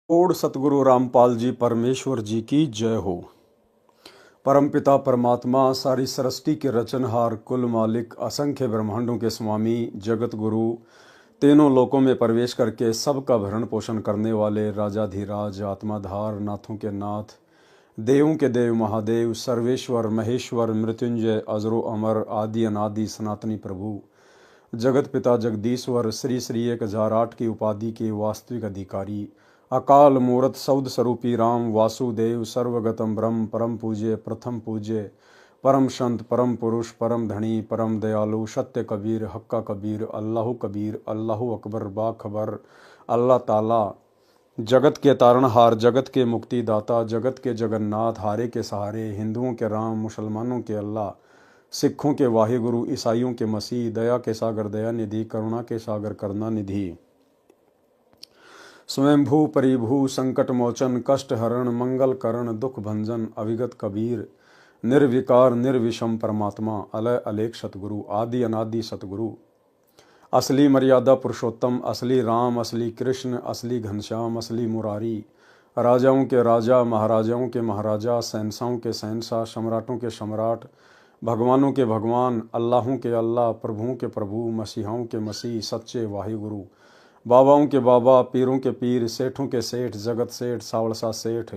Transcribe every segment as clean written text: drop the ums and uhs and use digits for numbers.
Odd सतगुरु रामपाल जी परमेश्वर जी की जय हो। परमपिता परमात्मा सारी सृष्टि के रचनहार, कुल मालिक, असंख्य ब्रह्मांडों के स्वामी, जगत गुरु, तीनों लोकों में प्रवेश करके सबका भरण पोषण करने वाले राजाधिराज, आत्माधार, नाथों के नाथ, देवों के देव महादेव, सर्वेश्वर महेश्वर, मृत्युंजय, अजरो अमर, आदि अनादि सनातनी प्रभु, जगत पिता जगदीश्वर, श्री श्री 1008 की उपाधि के वास्तविक अधिकारी, अकाल मूर्त सौद स्वरूपी राम वासुदेव, सर्वगतम ब्रह्म, परम पूज्य, प्रथम पूज्य, परम संत, परम पुरुष, परम धनी, परम दयालु, सत्य कबीर, हक्का कबीर, कबीर, अल्लाह अकबर, बाखबर, अल्लाह ताला, जगत के तारणहार, जगत के मुक्तिदाता, जगत के जगन्नाथ, हारे के सहारे, हिंदुओं के राम, मुसलमानों के अल्लाह, सिखों के वाहिगुरु, ईसाइयों के मसीह, दया के सागर दया निधि, करुणा के सागर करुणा निधि, स्वयंभू परिभू, संकट मोचन, कष्ट हरण, मंगल करण, दुख भंजन, अविगत कबीर, निर्विकार निर्विषम परमात्मा, अलय अलेख सतगुरु, आदि अनादि सतगुरु, असली मर्यादा पुरुषोत्तम, असली राम, असली कृष्ण, असली घनश्याम, असली मुरारी, राजाओं के राजा, महाराजाओं के महाराजा, शहंशाहों के शहंशाह, सम्राटों के सम्राट, भगवानों के भगवान, अल्लाहों के अल्लाह, प्रभुओं के प्रभु, मसीहाओं के मसीह, सच्चे वाहिगुरु, बाबाओं के बाबा, पीरों के पीर, सेठों के सेठ, जगत सेठ, सावलसा सेठ,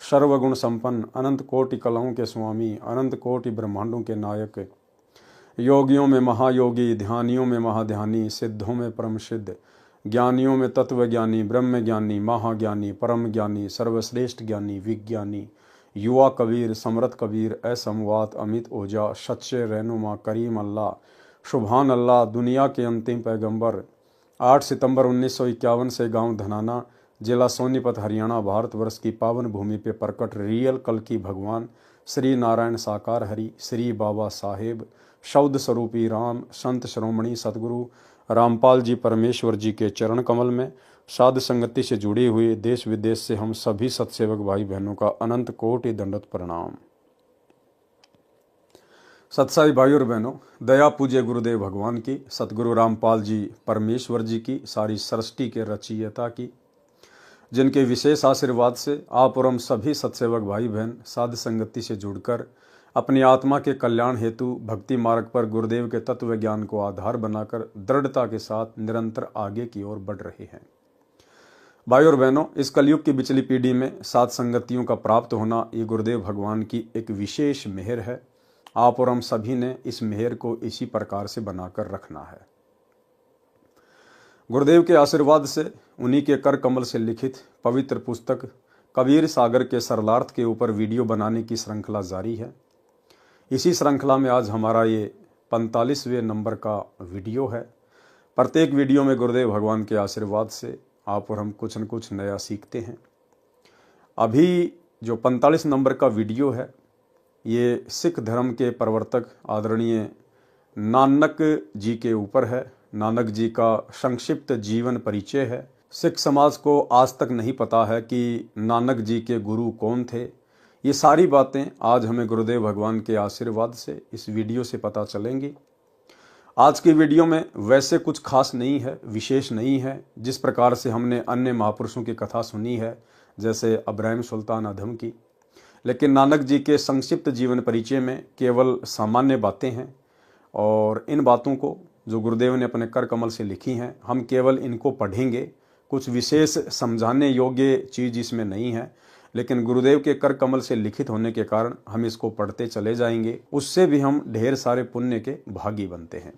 सर्वगुण संपन्न, अनंत कोटि कलाओं के स्वामी, अनंत कोटि ब्रह्मांडों के नायक, योगियों में महायोगी, ध्यानियों में महाध्यानी, सिद्धों में परम सिद्ध, ज्ञानियों में तत्व ज्ञानी, ब्रह्म ज्ञानी, महाज्ञानी, परम ज्ञानी, सर्वश्रेष्ठ ज्ञानी, विज्ञानी, युवा कबीर, समरथ कबीर, असमवात, अमित ओझा, सच्चे रहनुमा, करीम अल्लाह, सुभान अल्लाह, दुनिया के अंतिम पैगंबर, 8 सितंबर 1951 से गांव धनाना, जिला सोनीपत, हरियाणा, भारतवर्ष की पावन भूमि पे प्रकट रियल कल की भगवान श्री नारायण साकार हरि, श्री बाबा साहेब, शब्द स्वरूपी राम, संत श्रोमणी सतगुरु रामपाल जी परमेश्वर जी के चरण कमल में साध संगति से जुड़े हुए देश विदेश से हम सभी सत्सेवक भाई बहनों का अनंत कोटि दंडवत प्रणाम। सत्साई भाई और बहनों, दया पूज्य गुरुदेव भगवान की, सतगुरु रामपाल जी परमेश्वर जी की, सारी सृष्टि के रचयिता की, जिनके विशेष आशीर्वाद से आप और हम सभी सत्सेवक भाई बहन साध संगति से जुड़कर अपनी आत्मा के कल्याण हेतु भक्ति मार्ग पर गुरुदेव के तत्व ज्ञान को आधार बनाकर दृढ़ता के साथ निरंतर आगे की ओर बढ़ रहे हैं। भाई और बहनों, इस कलयुग की बिचली पीढ़ी में साध संगतियों का प्राप्त होना ये गुरुदेव भगवान की एक विशेष मेहर है। आप और हम सभी ने इस मेहर को इसी प्रकार से बनाकर रखना है। गुरुदेव के आशीर्वाद से उन्हीं के कर कमल से लिखित पवित्र पुस्तक कबीर सागर के सरलार्थ के ऊपर वीडियो बनाने की श्रृंखला जारी है। इसी श्रृंखला में आज हमारा ये 45वें नंबर का वीडियो है। प्रत्येक वीडियो में गुरुदेव भगवान के आशीर्वाद से आप और हम कुछ न कुछ नया सीखते हैं। अभी जो 45 नंबर का वीडियो है ये सिख धर्म के प्रवर्तक आदरणीय नानक जी के ऊपर है। नानक जी का संक्षिप्त जीवन परिचय है। सिख समाज को आज तक नहीं पता है कि नानक जी के गुरु कौन थे। ये सारी बातें आज हमें गुरुदेव भगवान के आशीर्वाद से इस वीडियो से पता चलेंगी। आज की वीडियो में वैसे कुछ खास नहीं है, विशेष नहीं है। जिस प्रकार से हमने अन्य महापुरुषों की कथा सुनी है, जैसे अब्राहिम सुल्तान अधम की, लेकिन नानक जी के संक्षिप्त जीवन परिचय में केवल सामान्य बातें हैं और इन बातों को जो गुरुदेव ने अपने कर कमल से लिखी हैं, हम केवल इनको पढ़ेंगे। कुछ विशेष समझाने योग्य चीज़ इसमें नहीं है, लेकिन गुरुदेव के कर कमल से लिखित होने के कारण हम इसको पढ़ते चले जाएंगे। उससे भी हम ढेर सारे पुण्य के भागी बनते हैं।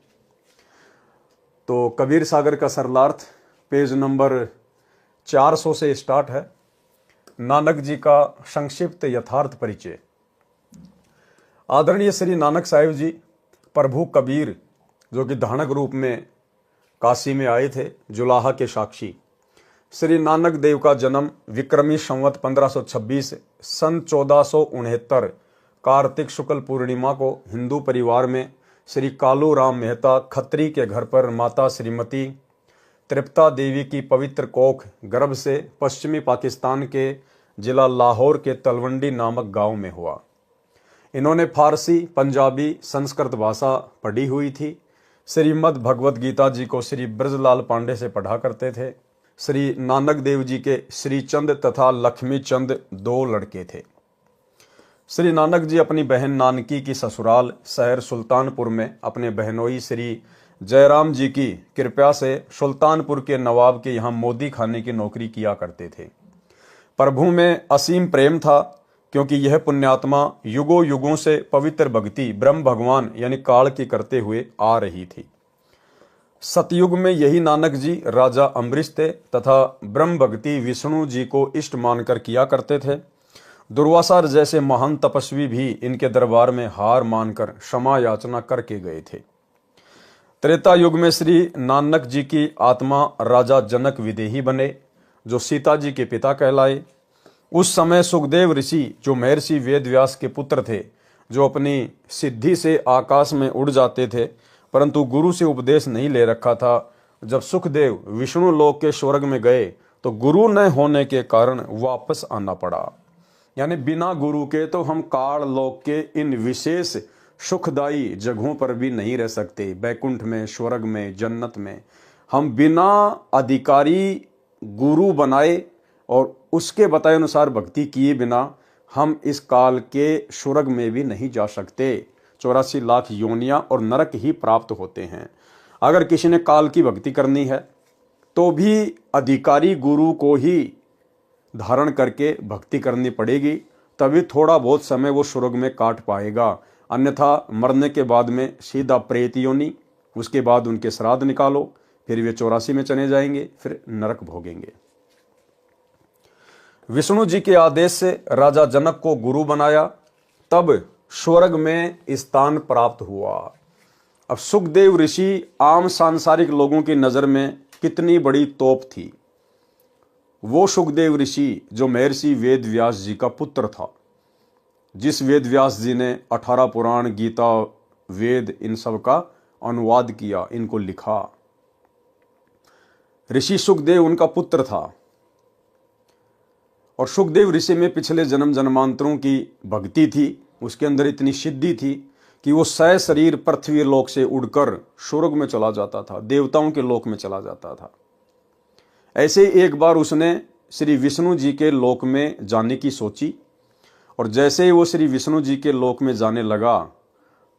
तो कबीर सागर का सरलार्थ पेज नंबर 400 से स्टार्ट है। नानक जी का संक्षिप्त यथार्थ परिचय। आदरणीय श्री नानक साहिब जी प्रभु कबीर, जो कि धानक रूप में काशी में आए थे, जुलाहा के साक्षी। श्री नानक देव का जन्म विक्रमी संवत 1526 सन 1469 कार्तिक शुक्ल पूर्णिमा को हिंदू परिवार में श्री कालू राम मेहता खत्री के घर पर माता श्रीमती तृप्ता देवी की पवित्र कोख गर्भ से पश्चिमी पाकिस्तान के जिला लाहौर के तलवंडी नामक गांव में हुआ। इन्होंने फारसी, पंजाबी, संस्कृत भाषा पढ़ी हुई थी। श्रीमद् भगवद गीता जी को श्री ब्रजलाल पांडे से पढ़ा करते थे। श्री नानक देव जी के श्री चंद तथा लक्ष्मी चंद 2 लड़के थे। श्री नानक जी अपनी बहन नानकी की ससुराल शहर सुल्तानपुर में अपने बहनोई श्री जयराम जी की कृपा से सुल्तानपुर के नवाब के यहाँ मोदी खाने की नौकरी किया करते थे। प्रभु में असीम प्रेम था, क्योंकि यह पुण्यात्मा युगों युगों से पवित्र भक्ति ब्रह्म भगवान यानी काल की करते हुए आ रही थी। सतयुग में यही नानक जी राजा अम्बरीश थे तथा ब्रह्म भक्ति विष्णु जी को इष्ट मानकर किया करते थे। दुर्वासा जैसे महान तपस्वी भी इनके दरबार में हार मानकर क्षमा याचना करके गए थे। त्रेता युग में श्री नानक जी की आत्मा राजा जनक विदेही बने, जो सीता जी के पिता कहलाए। उस समय सुखदेव ऋषि, जो महर्षि वेदव्यास के पुत्र थे, जो अपनी सिद्धि से आकाश में उड़ जाते थे, परंतु गुरु से उपदेश नहीं ले रखा था, जब सुखदेव विष्णु लोक के स्वर्ग में गए तो गुरु न होने के कारण वापस आना पड़ा। यानी बिना गुरु के तो हम काल लोक के इन विशेष सुखदायी जगहों पर भी नहीं रह सकते। बैकुंठ में, स्वर्ग में, जन्नत में हम बिना अधिकारी गुरु बनाए और उसके बताए अनुसार भक्ति किए बिना हम इस काल के स्वर्ग में भी नहीं जा सकते। 84 लाख योनियां और नरक ही प्राप्त होते हैं। अगर किसी ने काल की भक्ति करनी है तो भी अधिकारी गुरु को ही धारण करके भक्ति करनी पड़ेगी, तभी थोड़ा बहुत समय वो स्वर्ग में काट पाएगा। अन्यथा मरने के बाद में सीधा प्रेत योनि, उसके बाद उनके श्राद्ध निकालो, फिर वे 84 में चले जाएंगे, फिर नरक भोगेंगे। विष्णु जी के आदेश से राजा जनक को गुरु बनाया, तब स्वर्ग में स्थान प्राप्त हुआ। अब सुखदेव ऋषि आम सांसारिक लोगों की नजर में कितनी बड़ी तोप थी। वो सुखदेव ऋषि जो महर्षि वेद व्यास जी का पुत्र था, जिस वेद व्यास जी ने 18 पुराण, गीता, वेद इन सब का अनुवाद किया, इनको लिखा। ऋषि सुखदेव उनका पुत्र था और सुखदेव ऋषि में पिछले जन्म जन्मांतरों की भक्ति थी, उसके अंदर इतनी सिद्धि थी कि वो सशरीर पृथ्वी लोक से उड़कर स्वर्ग में चला जाता था, देवताओं के लोक में चला जाता था। ऐसे एक बार उसने श्री विष्णु जी के लोक में जाने की सोची, और जैसे ही वो श्री विष्णु जी के लोक में जाने लगा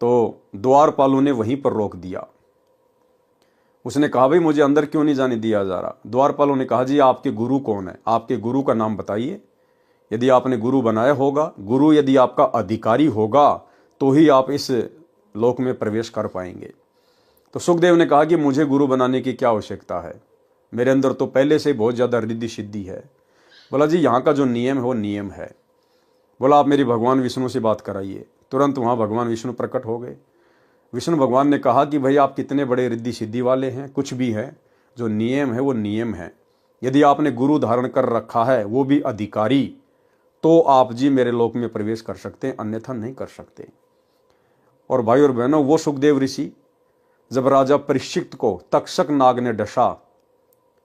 तो द्वारपालों ने वहीं पर रोक दिया। उसने कहा, भाई मुझे अंदर क्यों नहीं जाने दिया जा रहा? द्वारपालों ने कहा, जी आपके गुरु कौन है? आपके गुरु का नाम बताइए। यदि आपने गुरु बनाया होगा, गुरु यदि आपका अधिकारी होगा तो ही आप इस लोक में प्रवेश कर पाएंगे। तो सुखदेव ने कहा कि मुझे गुरु बनाने की क्या आवश्यकता है, मेरे अंदर तो पहले से बहुत ज़्यादा रिद्धि सिद्धि है। बोला, जी यहाँ का जो नियम है वो नियम है। बोला, आप मेरी भगवान विष्णु से बात कराइए। तुरंत वहाँ भगवान विष्णु प्रकट हो गए। विष्णु भगवान ने कहा कि भाई आप कितने बड़े रिद्धि सिद्धि वाले हैं, कुछ भी है, जो नियम है वो नियम है। यदि आपने गुरु धारण कर रखा है, वो भी अधिकारी, तो आप जी मेरे लोक में प्रवेश कर सकते हैं, अन्यथा नहीं कर सकते। और भाई और बहनों, वो सुखदेव ऋषि जब राजा परीक्षित को तक्षक नाग ने डसा,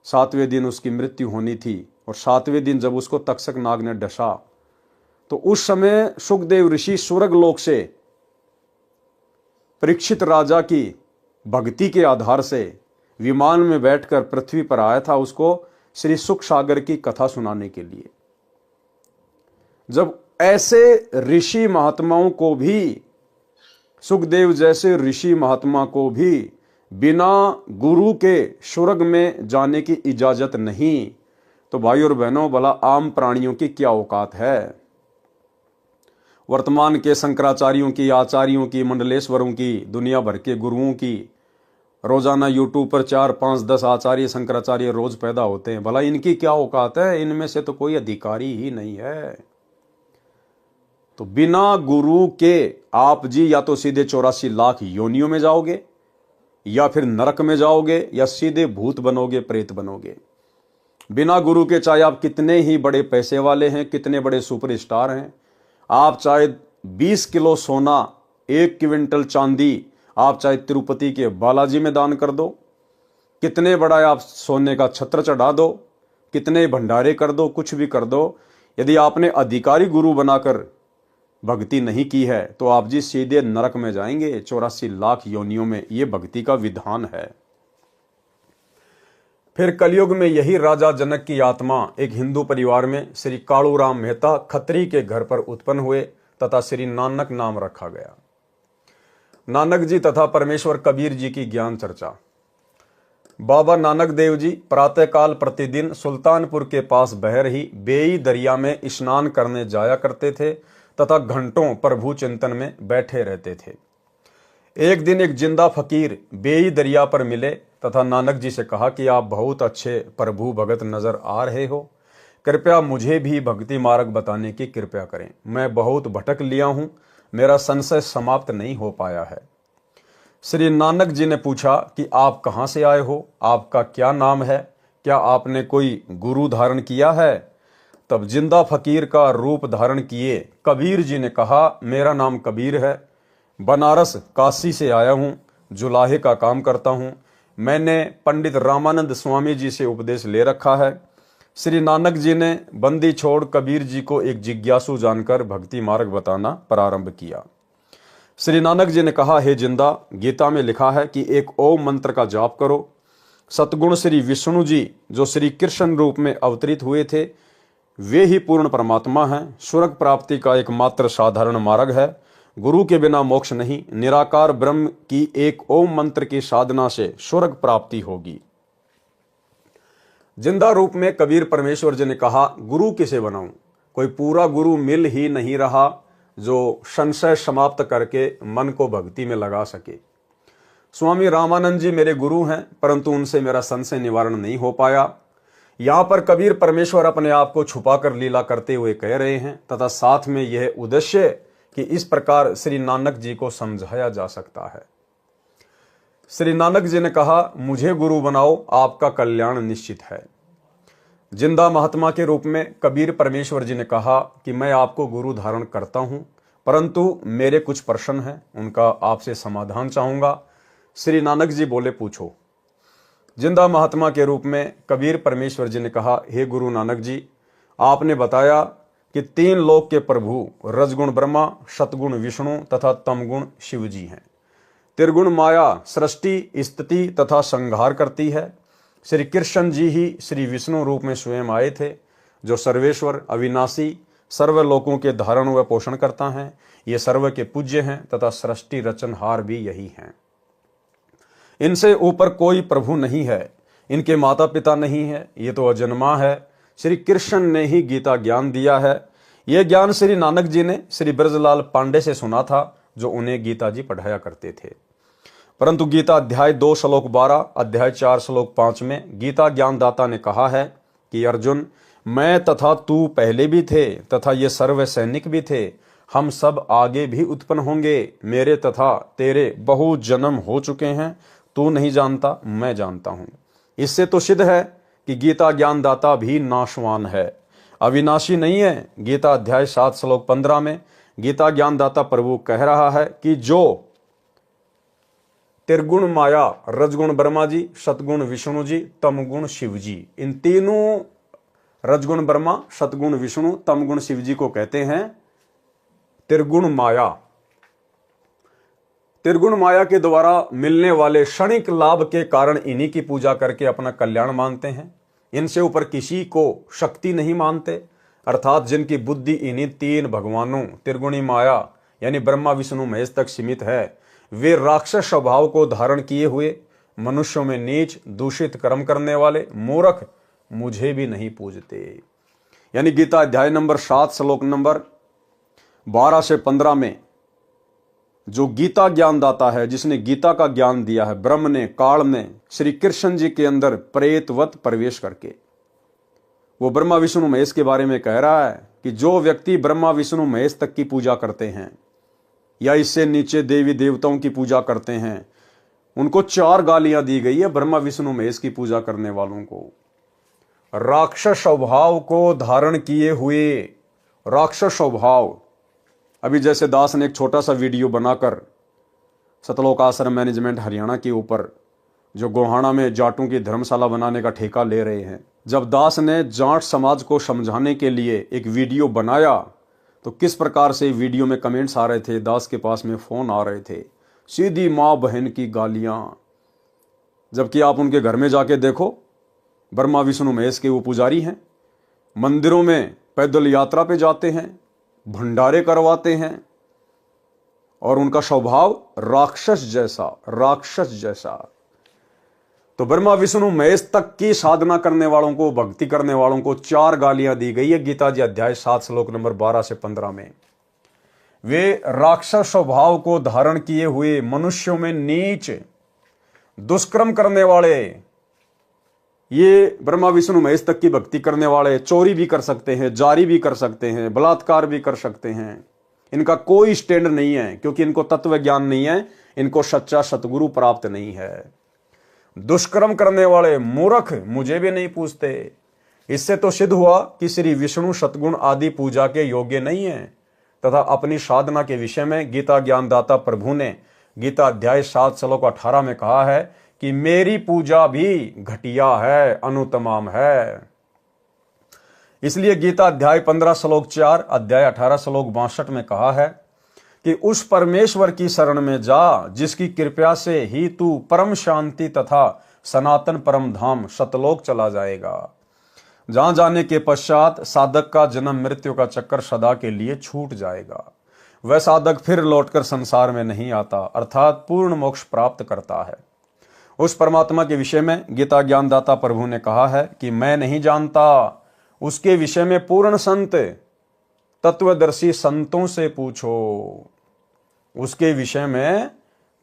7वें दिन उसकी मृत्यु होनी थी, और 7वें दिन जब उसको तक्षक नाग ने डसा तो उस समय सुखदेव ऋषि स्वर्ग लोक से परीक्षित राजा की भक्ति के आधार से विमान में बैठकर पृथ्वी पर आया था, उसको श्री सुख सागर की कथा सुनाने के लिए। जब ऐसे ऋषि महात्माओं को भी, सुखदेव जैसे ऋषि महात्मा को भी बिना गुरु के स्वर्ग में जाने की इजाजत नहीं, तो भाई और बहनों, भला आम प्राणियों की क्या औकात है? वर्तमान के शंकराचार्यों की, आचार्यों की, मंडलेश्वरों की, दुनिया भर के गुरुओं की रोजाना यूट्यूब पर 4, 5, 10 आचार्य शंकराचार्य रोज पैदा होते हैं। भला इनकी क्या औकात है? इनमें से तो कोई अधिकारी ही नहीं है। तो बिना गुरु के आप जी या तो सीधे 84 लाख योनियों में जाओगे, या फिर नरक में जाओगे, या सीधे भूत बनोगे, प्रेत बनोगे। बिना गुरु के चाहे आप कितने ही बड़े पैसे वाले हैं, कितने बड़े सुपरस्टार हैं, आप चाहे 20 किलो सोना, 1 क्विंटल चांदी आप चाहे तिरुपति के बालाजी में दान कर दो, कितने बड़ा आप सोने का छत्र चढ़ा दो, कितने भंडारे कर दो, कुछ भी कर दो, यदि आपने अधिकारी गुरु बनाकर भक्ति नहीं की है तो आप जी सीधे नरक में जाएंगे। 84 लाख योनियों में, ये भक्ति का विधान है। फिर कलयुग में यही राजा जनक की आत्मा एक हिंदू परिवार में श्री कालूराम मेहता खत्री के घर पर उत्पन्न हुए तथा श्री नानक नाम रखा गया। नानक जी तथा परमेश्वर कबीर जी की ज्ञान चर्चा। बाबा नानक देव जी प्रातःकाल प्रतिदिन सुल्तानपुर के पास बह रही बेई दरिया में स्नान करने जाया करते थे तथा घंटों प्रभु चिंतन में बैठे रहते थे। एक दिन एक जिंदा फकीर बेई दरिया पर मिले तथा नानक जी से कहा कि आप बहुत अच्छे प्रभु भगत नजर आ रहे हो, कृपया मुझे भी भक्ति मार्ग बताने की कृपया करें। मैं बहुत भटक लिया हूं, मेरा संशय समाप्त नहीं हो पाया है। श्री नानक जी ने पूछा कि आप कहाँ से आए हो, आपका क्या नाम है, क्या आपने कोई गुरु धारण किया है? तब जिंदा फकीर का रूप धारण किए कबीर जी ने कहा, मेरा नाम कबीर है, बनारस काशी से आया हूँ, जुलाहे का काम करता हूँ। मैंने पंडित रामानंद स्वामी जी से उपदेश ले रखा है। श्री नानक जी ने बंदी छोड़ कबीर जी को एक जिज्ञासु जानकर भक्ति मार्ग बताना प्रारंभ किया। श्री नानक जी ने कहा, हे जिंदा, गीता में लिखा है कि एक ओम मंत्र का जाप करो। सतगुण श्री विष्णु जी जो श्री कृष्ण रूप में अवतरित हुए थे, वे ही पूर्ण परमात्मा हैं। स्वर्ग प्राप्ति का एकमात्र साधारण मार्ग है। गुरु के बिना मोक्ष नहीं। निराकार ब्रह्म की एक ओम मंत्र की साधना से स्वर्ग प्राप्ति होगी। जिंदा रूप में कबीर परमेश्वर जी ने कहा, गुरु किसे बनाऊं? कोई पूरा गुरु मिल ही नहीं रहा जो संशय समाप्त करके मन को भक्ति में लगा सके। स्वामी रामानंद जी मेरे गुरु हैं, परंतु उनसे मेरा संशय निवारण नहीं हो पाया। यहां पर कबीर परमेश्वर अपने आप को छुपाकर लीला करते हुए कह रहे हैं तथा साथ में यह उद्देश्य कि इस प्रकार श्री नानक जी को समझाया जा सकता है। श्री नानक जी ने कहा, मुझे गुरु बनाओ, आपका कल्याण निश्चित है। जिंदा महात्मा के रूप में कबीर परमेश्वर जी ने कहा कि मैं आपको गुरु धारण करता हूं, परंतु मेरे कुछ प्रश्न हैं, उनका आपसे समाधान चाहूंगा। श्री नानक जी बोले, पूछो। जिंदा महात्मा के रूप में कबीर परमेश्वर जी ने कहा, हे गुरु नानक जी, आपने बताया कि तीन लोक के प्रभु रजगुण ब्रह्मा, सतगुण विष्णु तथा तमगुण शिव जी हैं। त्रिगुण माया सृष्टि, स्थिति तथा संहार करती है। श्री कृष्ण जी ही श्री विष्णु रूप में स्वयं आए थे, जो सर्वेश्वर, अविनाशी, सर्व लोकों के धारण व पोषण करता है। ये सर्व के पूज्य हैं तथा सृष्टि रचनहार भी यही हैं। इनसे ऊपर कोई प्रभु नहीं है, इनके माता पिता नहीं है, ये तो अजन्मा है। श्री कृष्ण ने ही गीता ज्ञान दिया है। यह ज्ञान श्री नानक जी ने श्री ब्रजलाल पांडे से सुना था, जो उन्हें गीता जी पढ़ाया करते थे। परंतु गीता अध्याय 2 श्लोक 12, अध्याय 4 श्लोक 5 में गीता ज्ञानदाता ने कहा है कि अर्जुन, मैं तथा तू पहले भी थे तथा ये सर्व सैनिक भी थे, हम सब आगे भी उत्पन्न होंगे। मेरे तथा तेरे बहु जन्म हो चुके हैं, तू नहीं जानता, मैं जानता हूं। इससे तो सिद्ध है कि गीता ज्ञानदाता भी नाशवान है, अविनाशी नहीं है। गीता अध्याय 7 श्लोक 15 में गीता ज्ञानदाता प्रभु कह रहा है कि जो त्रिगुण माया, रजगुण ब्रह्मा जी, सतगुण विष्णु जी, तमगुण शिव जी, इन तीनों रजगुण ब्रह्मा, सतगुण विष्णु, तमगुण शिव जी को कहते हैं त्रिगुण माया। त्रिगुण माया के द्वारा मिलने वाले क्षणिक लाभ के कारण इन्हीं की पूजा करके अपना कल्याण मानते हैं। इनसे ऊपर किसी को शक्ति नहीं मानते, अर्थात जिनकी बुद्धि इन्हीं तीन भगवानों त्रिगुणी माया यानी ब्रह्मा विष्णु महेश तक सीमित है, वे राक्षस स्वभाव को धारण किए हुए मनुष्यों में नीच दूषित कर्म करने वाले मूर्ख मुझे भी नहीं पूजते। यानी गीता अध्याय नंबर 7 श्लोक नंबर 12 से 15 में जो गीता ज्ञानदाता है, जिसने गीता का ज्ञान दिया है, ब्रह्म ने, काल ने श्री कृष्ण जी के अंदर प्रेतवत प्रवेश करके, वो ब्रह्मा विष्णु महेश के बारे में कह रहा है कि जो व्यक्ति ब्रह्मा विष्णु महेश तक की पूजा करते हैं या इससे नीचे देवी देवताओं की पूजा करते हैं, उनको 4 गालियां दी गई है ब्रह्मा विष्णु महेश की पूजा करने वालों को। राक्षस स्वभाव को धारण किए हुए, राक्षस स्वभाव। अभी जैसे दास ने एक छोटा सा वीडियो बनाकर सतलोक आश्रम मैनेजमेंट हरियाणा के ऊपर जो गोहाना में जाटों की धर्मशाला बनाने का ठेका ले रहे हैं, जब दास ने जाट समाज को समझाने के लिए एक वीडियो बनाया तो किस प्रकार से वीडियो में कमेंट्स आ रहे थे, दास के पास में फोन आ रहे थे, सीधी माँ बहन की गालियां। जबकि आप उनके घर में जाके देखो, ब्रह्मा विष्णु महेश के वो पुजारी हैं, मंदिरों में पैदल यात्रा पे जाते हैं, भंडारे करवाते हैं, और उनका स्वभाव राक्षस जैसा। तो ब्रह्मा विष्णु महेश तक की साधना करने वालों को, भक्ति करने वालों को 4 गालियां दी गई है गीता जी अध्याय 7 श्लोक नंबर 12 से 15 में। वे राक्षस स्वभाव को धारण किए हुए मनुष्यों में नीच दुष्कर्म करने वाले, ये ब्रह्मा विष्णु महेश तक की भक्ति करने वाले चोरी भी कर सकते हैं, जारी भी कर सकते हैं, बलात्कार भी कर सकते हैं। इनका कोई स्टैंड नहीं है, क्योंकि इनको तत्व ज्ञान नहीं है, इनको सच्चा सतगुरु प्राप्त नहीं है। दुष्कर्म करने वाले मूर्ख मुझे भी नहीं पूछते। इससे तो सिद्ध हुआ कि श्री विष्णु सतगुण आदि पूजा के योग्य नहीं है, तथा अपनी साधना के विषय में गीता ज्ञानदाता प्रभु ने गीता अध्याय 7 श्लोक 18 में कहा है कि मेरी पूजा भी घटिया है, अनुतमाम है। इसलिए गीता अध्याय 15 श्लोक 4, अध्याय 18 श्लोक 62 में कहा है कि उस परमेश्वर की शरण में जा जिसकी कृपा से ही तू परम शांति तथा सनातन परम धाम सतलोक चला जाएगा, जहां जाने के पश्चात साधक का जन्म मृत्यु का चक्कर सदा के लिए छूट जाएगा। वह साधक फिर लौटकर संसार में नहीं आता, अर्थात पूर्ण मोक्ष प्राप्त करता है। उस परमात्मा के विषय में गीता ज्ञानदाता प्रभु ने कहा है कि मैं नहीं जानता, उसके विषय में पूर्ण संत तत्वदर्शी संतों से पूछो। उसके विषय में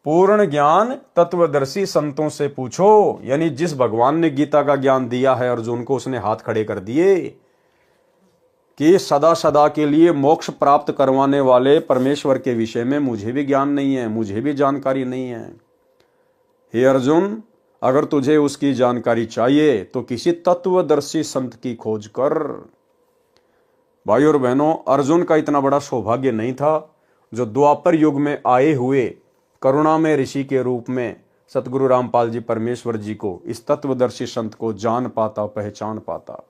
पूर्ण ज्ञान तत्वदर्शी संतों से पूछो, यानी जिस भगवान ने गीता का ज्ञान दिया है अर्जुन को, उसने हाथ खड़े कर दिए कि सदा सदा के लिए मोक्ष प्राप्त करवाने वाले परमेश्वर के विषय में मुझे भी ज्ञान नहीं है, मुझे भी जानकारी नहीं है। हे अर्जुन, अगर तुझे उसकी जानकारी चाहिए तो किसी तत्वदर्शी संत की खोज कर। भाई और बहनों, अर्जुन का इतना बड़ा सौभाग्य नहीं था जो द्वापर युग में आए हुए करुणामय ऋषि के रूप में सतगुरु रामपाल जी परमेश्वर जी को, इस तत्वदर्शी संत को जान पाता, पहचान पाता।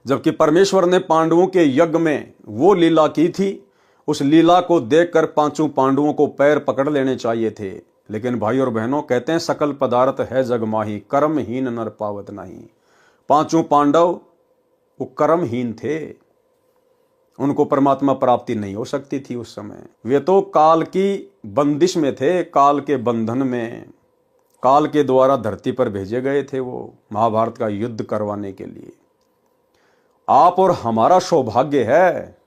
जबकि परमेश्वर ने पांडवों के यज्ञ में वो लीला की थी, उस लीला को देखकर 5 पांडवों को पैर पकड़ लेने चाहिए थे। लेकिन भाई और बहनों, कहते हैं सकल पदार्थ है जग माही, कर्महीन नर पावत नहीं। 5 पांडव वो कर्महीन थे, उनको परमात्मा प्राप्ति नहीं हो सकती थी उस समय। वे तो काल की बंदिश में थे, काल के बंधन में, काल के द्वारा धरती पर भेजे गए थे वो महाभारत का युद्ध करवाने के लिए। आप और हमारा सौभाग्य है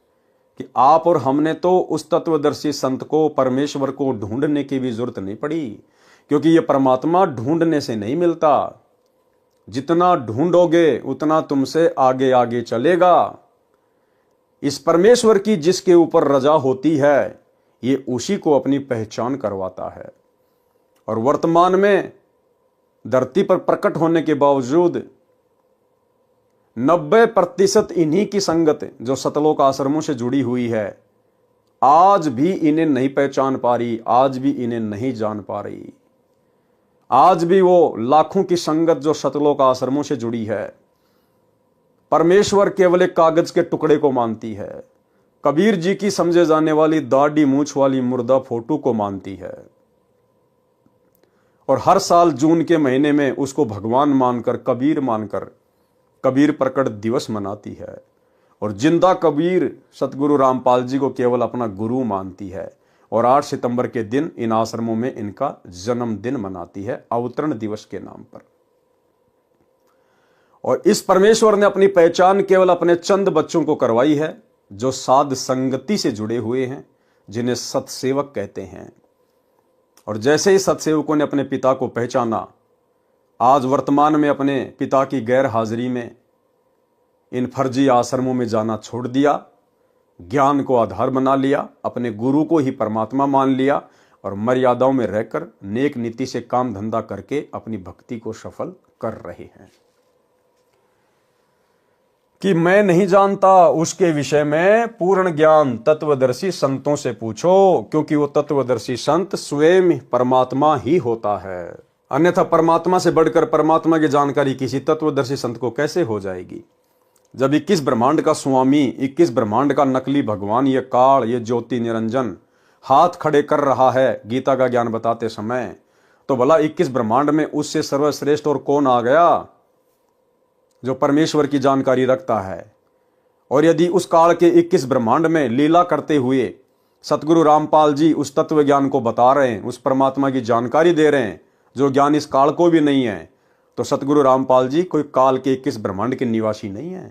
कि आप और हमने तो उस तत्वदर्शी संत को, परमेश्वर को ढूंढने की भी जरूरत नहीं पड़ी, क्योंकि ये परमात्मा ढूंढने से नहीं मिलता। जितना ढूंढोगे उतना तुमसे आगे आगे चलेगा। इस परमेश्वर की जिसके ऊपर रजा होती है, ये उसी को अपनी पहचान करवाता है। और वर्तमान में धरती पर प्रकट होने के बावजूद 90% इन्हीं की संगत जो सतलोक आश्रमों से जुड़ी हुई है, आज भी इन्हें नहीं पहचान पा रही, आज भी इन्हें नहीं जान पा रही। आज भी वो लाखों की संगत जो सतलोक आश्रमों से जुड़ी है, परमेश्वर केवल एक कागज के टुकड़े को मानती है। कबीर जी की समझे जाने वाली दाढ़ी मूछ वाली मुर्दा फोटो को मानती है, और हर साल जून के महीने में उसको भगवान मानकर, कबीर मानकर कबीर प्रकट दिवस मनाती है। और जिंदा कबीर सतगुरु रामपाल जी को केवल अपना गुरु मानती है। और 8 सितंबर के दिन इन आश्रमों में इनका जन्मदिन मनाती है, अवतरण दिवस के नाम पर। और इस परमेश्वर ने अपनी पहचान केवल अपने चंद बच्चों को करवाई है, जो साध संगति से जुड़े हुए हैं, जिन्हें सतसेवक कहते हैं। और जैसे ही सतसेवकों ने अपने पिता को पहचाना, आज वर्तमान में अपने पिता की गैर हाजिरी में इन फर्जी आश्रमों में जाना छोड़ दिया, ज्ञान को आधार बना लिया, अपने गुरु को ही परमात्मा मान लिया, और मर्यादाओं में रहकर नेक नीति से काम धंधा करके अपनी भक्ति को सफल कर रहे हैं। कि मैं नहीं जानता, उसके विषय में पूर्ण ज्ञान तत्वदर्शी संतों से पूछो, क्योंकि वो तत्वदर्शी संत स्वयं परमात्मा ही होता है। अन्यथा परमात्मा से बढ़कर परमात्मा की जानकारी किसी तत्वदर्शी संत को कैसे हो जाएगी, जब 21 ब्रह्मांड का स्वामी, 21 ब्रह्मांड का नकली भगवान, ये काल, ये ज्योति निरंजन हाथ खड़े कर रहा है गीता का ज्ञान बताते समय, तो भला 21 ब्रह्मांड में उससे सर्वश्रेष्ठ और कौन आ गया जो परमेश्वर की जानकारी रखता है। और यदि उस काल के 21 ब्रह्मांड में लीला करते हुए सतगुरु रामपाल जी उस तत्व ज्ञान को बता रहे हैं, उस परमात्मा की जानकारी दे रहे हैं जो ज्ञान इस काल को भी नहीं है, तो सतगुरु रामपाल जी कोई काल के 21 ब्रह्मांड के निवासी नहीं है।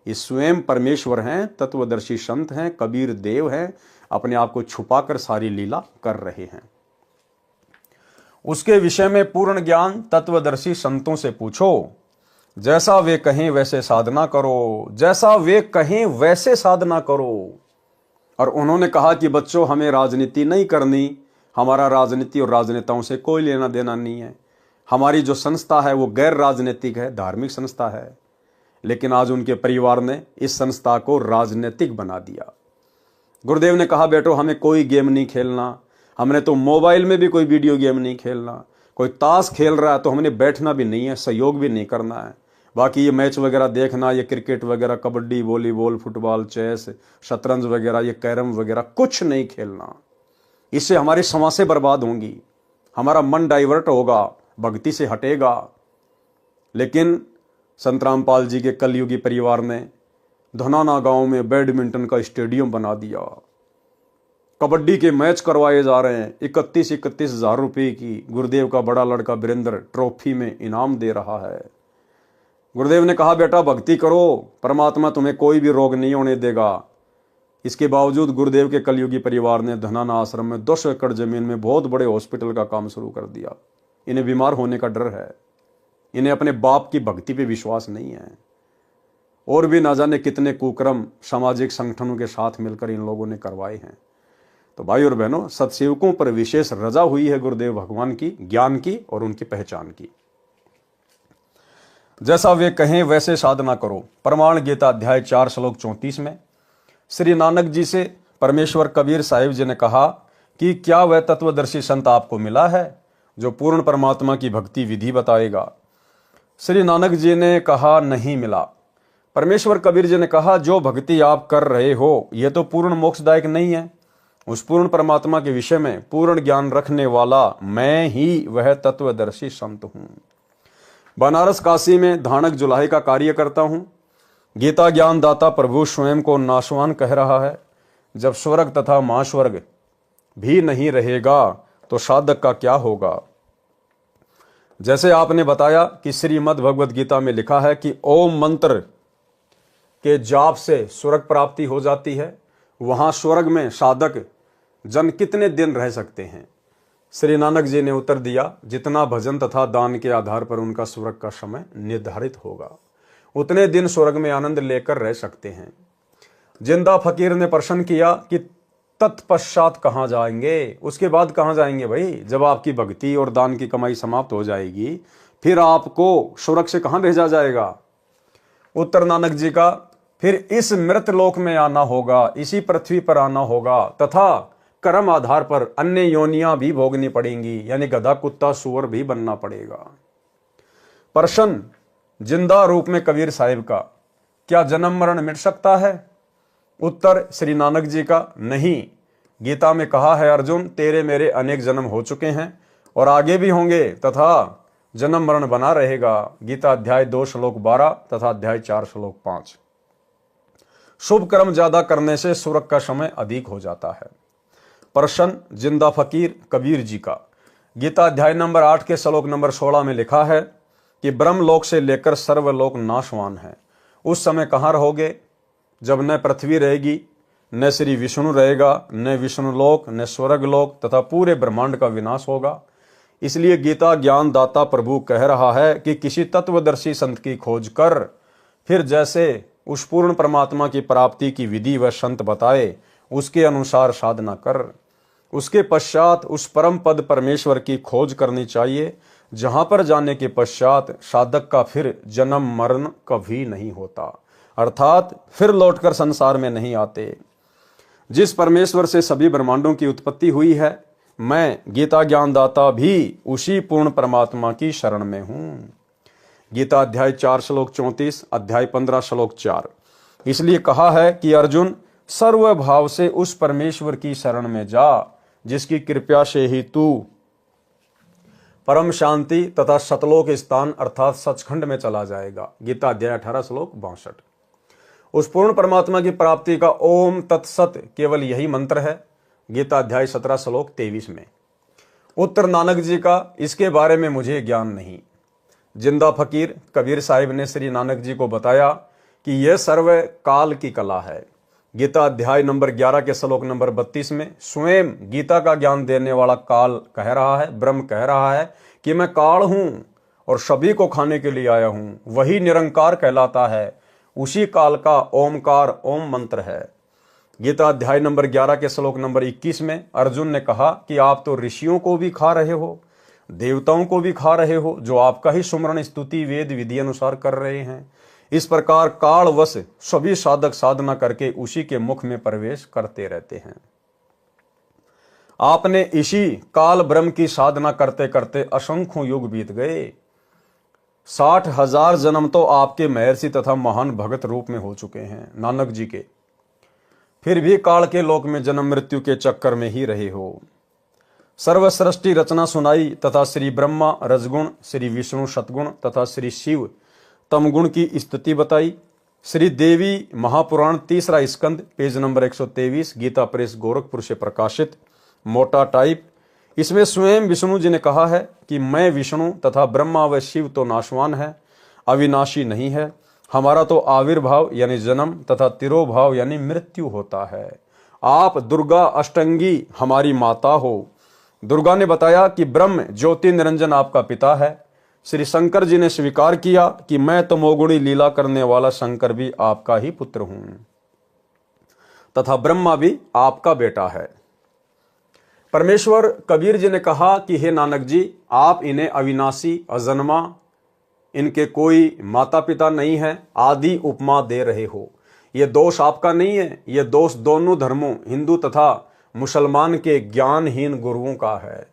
ये स्वयं परमेश्वर हैं, तत्वदर्शी संत हैं, कबीर देव हैं, अपने आप को छुपाकर सारी लीला कर रहे हैं। उसके विषय में पूर्ण ज्ञान तत्वदर्शी संतों से पूछो, जैसा वे कहें वैसे साधना करो, जैसा वे कहें वैसे साधना करो। और उन्होंने कहा कि बच्चों, हमें राजनीति नहीं करनी, हमारा राजनीति और राजनेताओं से कोई लेना देना नहीं है। हमारी जो संस्था है वो गैर राजनीतिक है, धार्मिक संस्था है। लेकिन आज उनके परिवार ने इस संस्था को राजनीतिक बना दिया। गुरुदेव ने कहा, बेटो हमें कोई गेम नहीं खेलना, हमने तो मोबाइल में भी कोई वीडियो गेम नहीं खेलना, कोई ताश खेल रहा है तो हमने बैठना भी नहीं है, सहयोग भी नहीं करना है। बाकी ये मैच वगैरह देखना, ये क्रिकेट वगैरह, कबड्डी, वॉलीबॉल, फुटबॉल, चेस, शतरंज वगैरह, ये कैरम वगैरह कुछ नहीं खेलना। इससे हमारी समासें बर्बाद होंगी, हमारा मन डाइवर्ट होगा, भक्ति से हटेगा। लेकिन संत रामपाल जी के कलयुगी परिवार ने धनाना गांव में बैडमिंटन का स्टेडियम बना दिया, कबड्डी के मैच करवाए जा रहे हैं, 31 हजार रुपये की गुरुदेव का बड़ा लड़का वीरेंद्र ट्रॉफी में इनाम दे रहा है। गुरुदेव ने कहा, बेटा भक्ति करो, परमात्मा तुम्हें कोई भी रोग नहीं होने देगा। इसके बावजूद गुरुदेव के कलयुगी परिवार ने धनाना आश्रम में 200 एकड़ जमीन में बहुत बड़े हॉस्पिटल का काम शुरू कर दिया। इन्हें बीमार होने का डर है, इन्हें अपने बाप की भक्ति पे विश्वास नहीं है। और भी ना जाने कितने कुकर्म सामाजिक संगठनों के साथ मिलकर इन लोगों ने करवाए हैं। तो भाई और बहनों, सत्सेवकों पर विशेष रजा हुई है गुरुदेव भगवान की, ज्ञान की और उनकी पहचान की। जैसा वे कहें वैसे साधना करो। प्रमाण गीता अध्याय 4 श्लोक 34 में श्री नानक जी से परमेश्वर कबीर साहिब जी ने कहा कि क्या वह तत्वदर्शी संत आपको मिला है जो पूर्ण परमात्मा की भक्ति विधि बताएगा? श्री नानक जी ने कहा, नहीं मिला। परमेश्वर कबीर जी ने कहा, जो भक्ति आप कर रहे हो यह तो पूर्ण मोक्षदायक नहीं है। उस पूर्ण परमात्मा के विषय में पूर्ण ज्ञान रखने वाला मैं ही वह तत्वदर्शी संत हूं। बनारस काशी में धानक जुलाहे का कार्य करता हूं। गीता ज्ञान दाता प्रभु स्वयं को नाशवान कह रहा है। जब स्वर्ग तथा महास्वर्ग भी नहीं रहेगा तो साधक का क्या होगा? जैसे आपने बताया कि श्रीमद् भगवद गीता में लिखा है कि ओम मंत्र के जाप से स्वर्ग प्राप्ति हो जाती है, वहां स्वर्ग में साधक जन कितने दिन रह सकते हैं? श्री नानक जी ने उत्तर दिया, जितना भजन तथा दान के आधार पर उनका स्वर्ग का समय निर्धारित होगा, उतने दिन स्वर्ग में आनंद लेकर रह सकते हैं। जिंदा फकीर ने प्रश्न किया कि तत्पश्चात कहां जाएंगे? उसके बाद कहां जाएंगे भाई? जब आपकी भक्ति और दान की कमाई समाप्त हो जाएगी, फिर आपको स्वर्ग से कहां भेजा जाएगा? उत्तर नानक जी का, फिर इस मृत लोक में आना होगा, इसी पृथ्वी पर आना होगा तथा कर्म आधार पर अन्य योनियां भी भोगनी पड़ेंगी, यानी गधा, कुत्ता, सुअर भी बनना पड़ेगा। प्रश्न जिंदा रूप में कबीर साहिब का, क्या जन्म मरण मिट सकता है? उत्तर श्री नानक जी का, नहीं। गीता में कहा है, अर्जुन तेरे मेरे अनेक जन्म हो चुके हैं और आगे भी होंगे तथा जन्म मरण बना रहेगा। गीता अध्याय 2 श्लोक 12 तथा अध्याय 4 श्लोक 5। शुभ कर्म ज्यादा करने से स्वर्ग का समय अधिक हो जाता है। प्रश्न जिंदा फकीर कबीर जी का, गीता अध्याय नंबर 8 के श्लोक नंबर 16 में लिखा है कि ब्रह्मलोक से लेकर सर्वलोक नाशवान है। उस समय कहाँ रहोगे? जब न पृथ्वी रहेगी, न श्री विष्णु रहेगा, न विष्णुलोक, न स्वर्गलोक तथा पूरे ब्रह्मांड का विनाश होगा। इसलिए गीता ज्ञान दाता प्रभु कह रहा है कि किसी तत्वदर्शी संत की खोज कर, फिर जैसे उस पूर्ण परमात्मा की प्राप्ति की विधि वह संत बताए उसके अनुसार साधना कर। उसके पश्चात उस परम पद परमेश्वर की खोज करनी चाहिए, जहां पर जाने के पश्चात साधक का फिर जन्म मरण कभी नहीं होता, अर्थात फिर लौटकर संसार में नहीं आते। जिस परमेश्वर से सभी ब्रह्मांडों की उत्पत्ति हुई है, मैं गीता ज्ञानदाता भी उसी पूर्ण परमात्मा की शरण में हूं। गीता अध्याय 4 श्लोक 34, अध्याय 15 श्लोक 4। इसलिए कहा है कि अर्जुन सर्वभाव से उस परमेश्वर की शरण में जा, जिसकी कृपा से ही तू परम शांति तथा सतलोक स्थान अर्थात सचखंड में चला जाएगा। गीता अध्याय 18 श्लोक 62। उस पूर्ण परमात्मा की प्राप्ति का ओम तत्सत केवल यही मंत्र है। गीता अध्याय 17 श्लोक 23 में। उत्तर नानक जी का, इसके बारे में मुझे ज्ञान नहीं। जिंदा फकीर कबीर साहिब ने श्री नानक जी को बताया कि यह सर्व काल की कला है। गीता अध्याय नंबर 11 के श्लोक नंबर 32 में स्वयं गीता का ज्ञान देने वाला काल कह रहा है, ब्रह्म कह रहा है कि मैं काल हूं और सभी को खाने के लिए आया हूं। वही निरंकार कहलाता है, उसी काल का ओमकार ओम मंत्र है। गीता अध्याय नंबर 11 के श्लोक नंबर 21 में अर्जुन ने कहा कि आप तो ऋषियों को भी खा रहे हो, देवताओं को भी खा रहे हो, जो आपका ही सुमरण स्तुति वेद विधि अनुसार कर रहे हैं। इस प्रकार कालवश सभी साधक साधना करके उसी के मुख में प्रवेश करते रहते हैं। आपने इसी काल ब्रह्म की साधना करते करते असंख्यों युग बीत गए। 60,000 जन्म तो आपके महर्षि तथा महान भगत रूप में हो चुके हैं नानक जी के, फिर भी काल के लोक में जन्म मृत्यु के चक्कर में ही रहे हो। सर्वसृष्टि रचना सुनाई तथा श्री ब्रह्मा रजगुण, श्री विष्णु सतगुण तथा श्री शिव तमगुण की स्तुति बताई। श्री देवी महापुराण 3रा स्कंद page number 123 Gita Press Gorakhpur से प्रकाशित मोटा टाइप। इसमें स्वयं विष्णु जी ने कहा है कि मैं विष्णु तथा ब्रह्मा व शिव तो नाशवान है, अविनाशी नहीं है। हमारा तो आविर्भाव यानी जन्म तथा तिरोभाव यानी मृत्यु होता है। आप दुर्गा अष्टंगी हमारी माता हो। दुर्गा ने बताया कि ब्रह्म ज्योति निरंजन आपका पिता है। श्री शंकर जी ने स्वीकार किया कि मैं तमोगुणी लीला करने वाला शंकर भी आपका ही पुत्र हूं तथा ब्रह्मा भी आपका बेटा है। परमेश्वर कबीर जी ने कहा कि हे नानक जी, आप इन्हें अविनाशी अजन्मा, इनके कोई माता पिता नहीं है, आदि उपमा दे रहे हो। यह दोष आपका नहीं है, यह दोष दोनों धर्मों हिंदू तथा मुसलमान के ज्ञानहीन गुरुओं का है,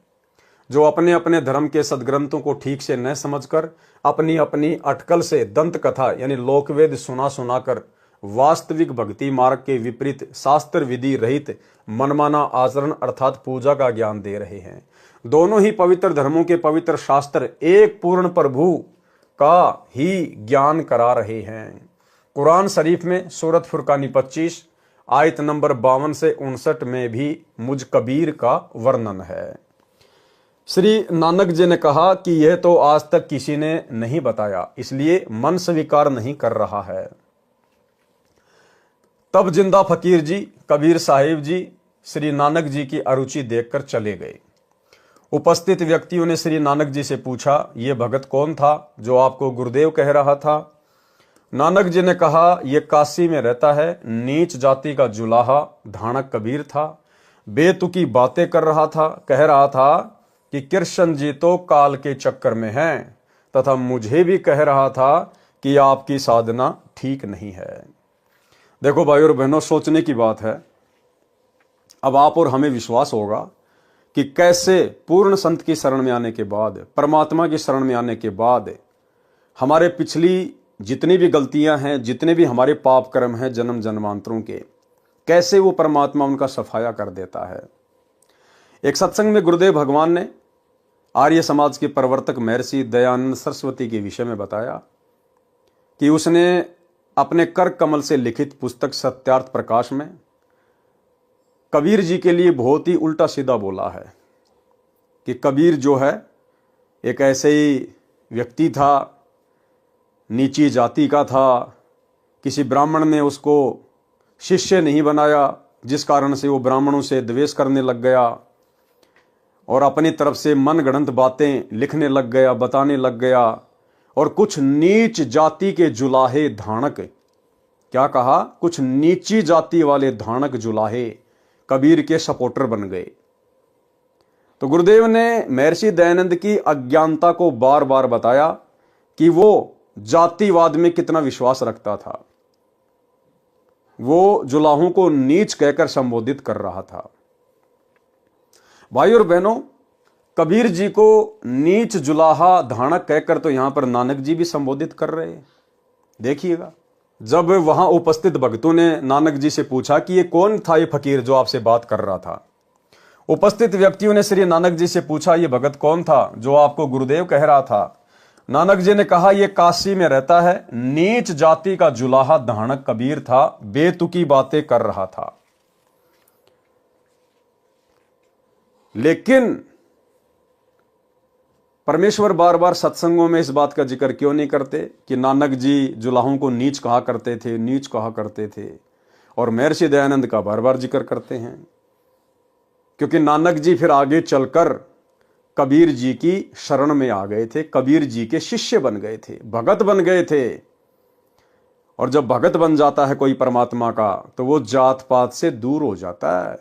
जो अपने अपने धर्म के सदग्रंथों को ठीक से न समझकर अपनी अपनी अटकल से दंत कथा यानी लोकवेद सुना सुनाकर वास्तविक भक्ति मार्ग के विपरीत शास्त्र विधि रहित मनमाना आचरण अर्थात पूजा का ज्ञान दे रहे हैं। दोनों ही पवित्र धर्मों के पवित्र शास्त्र एक पूर्ण प्रभु का ही ज्ञान करा रहे हैं। कुरान शरीफ में सूरत फुरकानी 25 आयत नंबर 52 से 59 में भी मुझ कबीर का वर्णन है। श्री नानक जी ने कहा कि यह तो आज तक किसी ने नहीं बताया, इसलिए मन स्वीकार नहीं कर रहा है। तब जिंदा फकीर जी कबीर साहिब जी श्री नानक जी की अरुचि देखकर चले गए। उपस्थित व्यक्तियों ने श्री नानक जी से पूछा, यह भगत कौन था जो आपको गुरुदेव कह रहा था? नानक जी ने कहा, यह काशी में रहता है, नीच जाति का जुलाहा धानक कबीर था। बेतुकी बातें कर रहा था, कह रहा था कि कृष्ण जी तो काल के चक्कर में हैं तथा मुझे भी कह रहा था कि आपकी साधना ठीक नहीं है। देखो भाई और बहनों, सोचने की बात है। अब आप और हमें विश्वास होगा कि कैसे पूर्ण संत की शरण में आने के बाद, परमात्मा की शरण में आने के बाद हमारे पिछली जितनी भी गलतियां हैं, जितने भी हमारे पाप कर्म हैं जन्म जन्मांतरों के, कैसे वो परमात्मा उनका सफाया कर देता है। एक सत्संग में गुरुदेव भगवान ने आर्य समाज के प्रवर्तक महर्षि दयानंद सरस्वती के विषय में बताया कि उसने अपने कर कमल से लिखित पुस्तक सत्यार्थ प्रकाश में कबीर जी के लिए बहुत ही उल्टा सीधा बोला है कि कबीर जो है एक ऐसे ही व्यक्ति था, नीची जाति का था, किसी ब्राह्मण ने उसको शिष्य नहीं बनाया, जिस कारण से वो ब्राह्मणों से द्वेष करने लग गया और अपनी तरफ से मनगढ़ंत बातें लिखने लग गया, बताने लग गया। और कुछ नीच जाति के जुलाहे धानक, क्या कहा, कुछ नीची जाति वाले धानक जुलाहे कबीर के सपोर्टर बन गए। तो गुरुदेव ने महर्षि दयानंद की अज्ञानता को बार बार बताया कि वो जातिवाद में कितना विश्वास रखता था। वो जुलाहों को नीच कहकर संबोधित कर रहा था। भाई और बहनों, कबीर जी को नीच जुलाहा धानक कहकर तो यहां पर नानक जी भी संबोधित कर रहे हैं। देखिएगा, जब वहां उपस्थित भक्तों ने नानक जी से पूछा कि ये कौन था ये फकीर जो आपसे बात कर रहा था, उपस्थित व्यक्तियों ने श्री नानक जी से पूछा, ये भगत कौन था जो आपको गुरुदेव कह रहा था? नानक जी ने कहा, यह काशी में रहता है, नीच जाति का जुलाहा धानक कबीर था, बेतुकी बातें कर रहा था। लेकिन परमेश्वर बार बार सत्संगों में इस बात का जिक्र क्यों नहीं करते कि नानक जी जुलाहों को नीच कहा करते थे, नीच कहा करते थे, और महर्षि दयानंद का बार बार जिक्र करते हैं? क्योंकि नानक जी फिर आगे चलकर कबीर जी की शरण में आ गए थे, कबीर जी के शिष्य बन गए थे, भगत बन गए थे। और जब भगत बन जाता है कोई परमात्मा का, तो वो जात पात से दूर हो जाता है,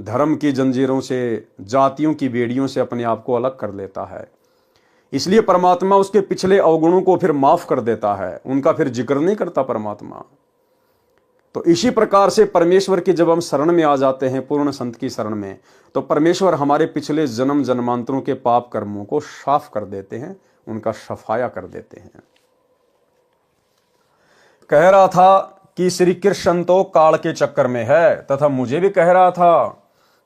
धर्म की जंजीरों से, जातियों की बेड़ियों से अपने आप को अलग कर लेता है। इसलिए परमात्मा उसके पिछले अवगुणों को फिर माफ कर देता है, उनका फिर जिक्र नहीं करता परमात्मा। तो इसी प्रकार से परमेश्वर की जब हम शरण में आ जाते हैं, पूर्ण संत की शरण में, तो परमेश्वर हमारे पिछले जन्म जन्मांतरों के पाप कर्मों को साफ कर देते हैं, उनका सफाया कर देते हैं। कह रहा था कि श्री कृष्ण तो काल के चक्कर में है, तथा मुझे भी कह रहा था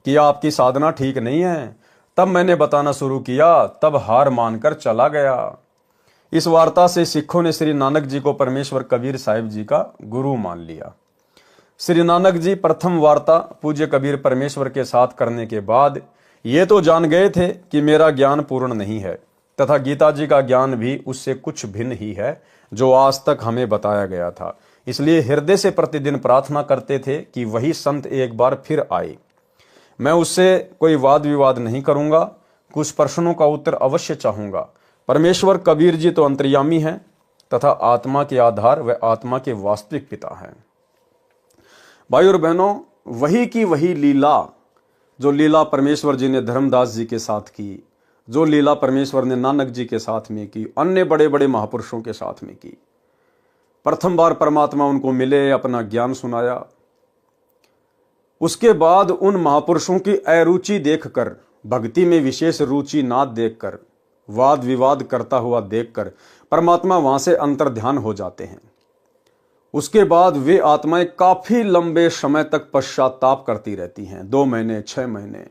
कि आपकी साधना ठीक नहीं है। तब मैंने बताना शुरू किया, तब हार मानकर चला गया। इस वार्ता से सिखों ने श्री नानक जी को परमेश्वर कबीर साहिब जी का गुरु मान लिया। श्री नानक जी प्रथम वार्ता पूज्य कबीर परमेश्वर के साथ करने के बाद ये तो जान गए थे कि मेरा ज्ञान पूर्ण नहीं है, तथा गीता जी का ज्ञान भी उससे कुछ भिन्न ही है जो आज तक हमें बताया गया था। इसलिए हृदय से प्रतिदिन प्रार्थना करते थे कि वही संत एक बार फिर आए। मैं उससे कोई वाद विवाद नहीं करूंगा, कुछ प्रश्नों का उत्तर अवश्य चाहूंगा। परमेश्वर कबीर जी तो अंतर्यामी हैं तथा आत्मा के आधार व आत्मा के वास्तविक पिता हैं। भाई और बहनों, वही की वही लीला, जो लीला परमेश्वर जी ने धर्मदास जी के साथ की, जो लीला परमेश्वर ने नानक जी के साथ में की, अन्य बड़े बड़े महापुरुषों के साथ में की। प्रथम बार परमात्मा उनको मिले, अपना ज्ञान सुनाया। उसके बाद उन महापुरुषों की अरुचि देखकर, भक्ति में विशेष रुचि ना देखकर, वाद विवाद करता हुआ देखकर परमात्मा वहां से अंतर्ध्यान हो जाते हैं। उसके बाद वे आत्माएं काफी लंबे समय तक पश्चाताप करती रहती हैं, 2 महीने 6 महीने।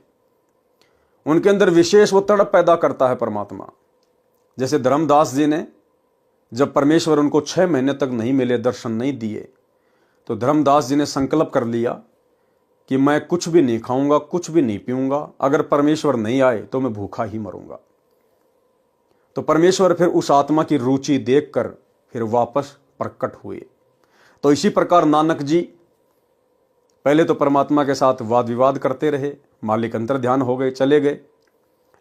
उनके अंदर विशेष वो तड़प पैदा करता है परमात्मा। जैसे धर्मदास जी ने, जब परमेश्वर उनको 6 महीने तक नहीं मिले, दर्शन नहीं दिए, तो धर्मदास जी ने संकल्प कर लिया कि मैं कुछ भी नहीं खाऊंगा, कुछ भी नहीं पीऊंगा, अगर परमेश्वर नहीं आए तो मैं भूखा ही मरूंगा। तो परमेश्वर फिर उस आत्मा की रुचि देखकर फिर वापस प्रकट हुए। तो इसी प्रकार नानक जी पहले तो परमात्मा के साथ वाद विवाद करते रहे, मालिक अंतर्ध्यान हो गए, चले गए।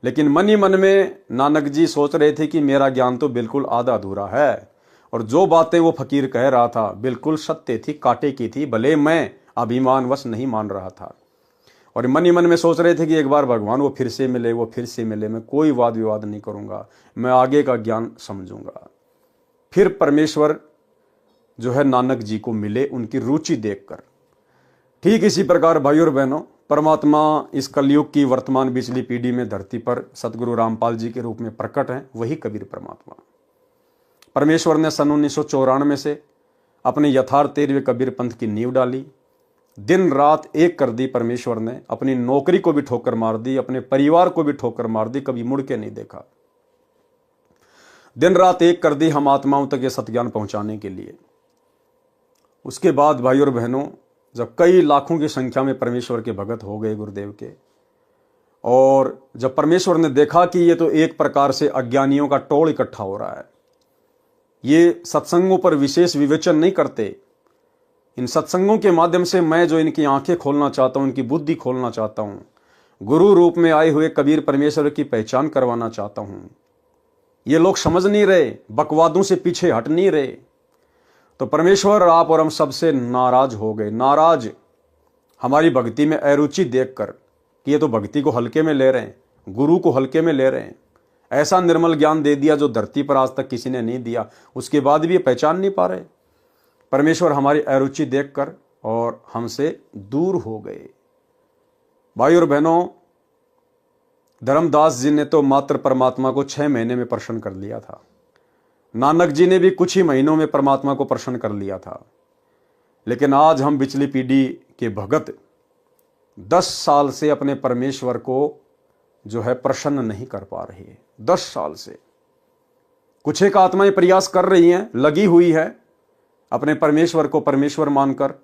लेकिन मन ही मन में नानक जी सोच रहे थे कि मेरा ज्ञान तो बिल्कुल आधा अधूरा है, और जो बातें वो फकीर कह रहा था बिल्कुल सत्य थी, कांटे की थी, भले मैं अभिमानवश नहीं मान रहा था। और मन ही मन में सोच रहे थे कि एक बार भगवान वो फिर से मिले, वो फिर से मिले, मैं कोई वाद विवाद नहीं करूंगा, मैं आगे का ज्ञान समझूंगा। फिर परमेश्वर जो है नानक जी को मिले, उनकी रुचि देखकर। ठीक इसी प्रकार भाई और बहनों, परमात्मा इस कलयुग की वर्तमान पिछली पीढ़ी में धरती पर सतगुरु रामपाल जी के रूप में प्रकट हैं, वही कबीर परमात्मा। परमेश्वर ने सन 1994 से अपने यथार्थ 13वें कबीर पंथ की नींव डाली। दिन रात एक कर दी परमेश्वर ने, अपनी नौकरी को भी ठोकर मार दी, अपने परिवार को भी ठोकर मार दी, कभी मुड़ के नहीं देखा। दिन रात एक कर दी हम आत्माओं तक ये सत्ज्ञान पहुंचाने के लिए। उसके बाद भाई और बहनों, जब कई लाखों की संख्या में परमेश्वर के भगत हो गए गुरुदेव के, और जब परमेश्वर ने देखा कि ये तो एक प्रकार से अज्ञानियों का टोल इकट्ठा हो रहा है, ये सत्संगों पर विशेष विवेचन नहीं करते, इन सत्संगों के माध्यम से मैं जो इनकी आंखें खोलना चाहता हूं, इनकी बुद्धि खोलना चाहता हूं, गुरु रूप में आए हुए कबीर परमेश्वर की पहचान करवाना चाहता हूं, ये लोग समझ नहीं रहे, बकवादों से पीछे हट नहीं रहे। तो परमेश्वर आप और हम सबसे नाराज हो गए, नाराज हमारी भक्ति में अरुचि देखकर कि ये तो भक्ति को हल्के में ले रहे हैं, गुरु को हल्के में ले रहे हैं। ऐसा निर्मल ज्ञान दे दिया जो धरती पर आज तक किसी ने नहीं दिया, उसके बाद भी ये पहचान नहीं पा रहे। परमेश्वर हमारी अरुचि देखकर और हमसे दूर हो गए। भाई और बहनों, धर्मदास जी ने तो मात्र परमात्मा को 6 महीने में प्रसन्न कर लिया था। नानक जी ने भी कुछ ही महीनों में परमात्मा को प्रसन्न कर लिया था। लेकिन आज हम पिछली पीढ़ी के भगत 10 साल से अपने परमेश्वर को जो है प्रसन्न नहीं कर पा रही है। 10 साल से कुछ एक आत्माएं प्रयास कर रही हैं, लगी हुई है अपने परमेश्वर को परमेश्वर मानकर,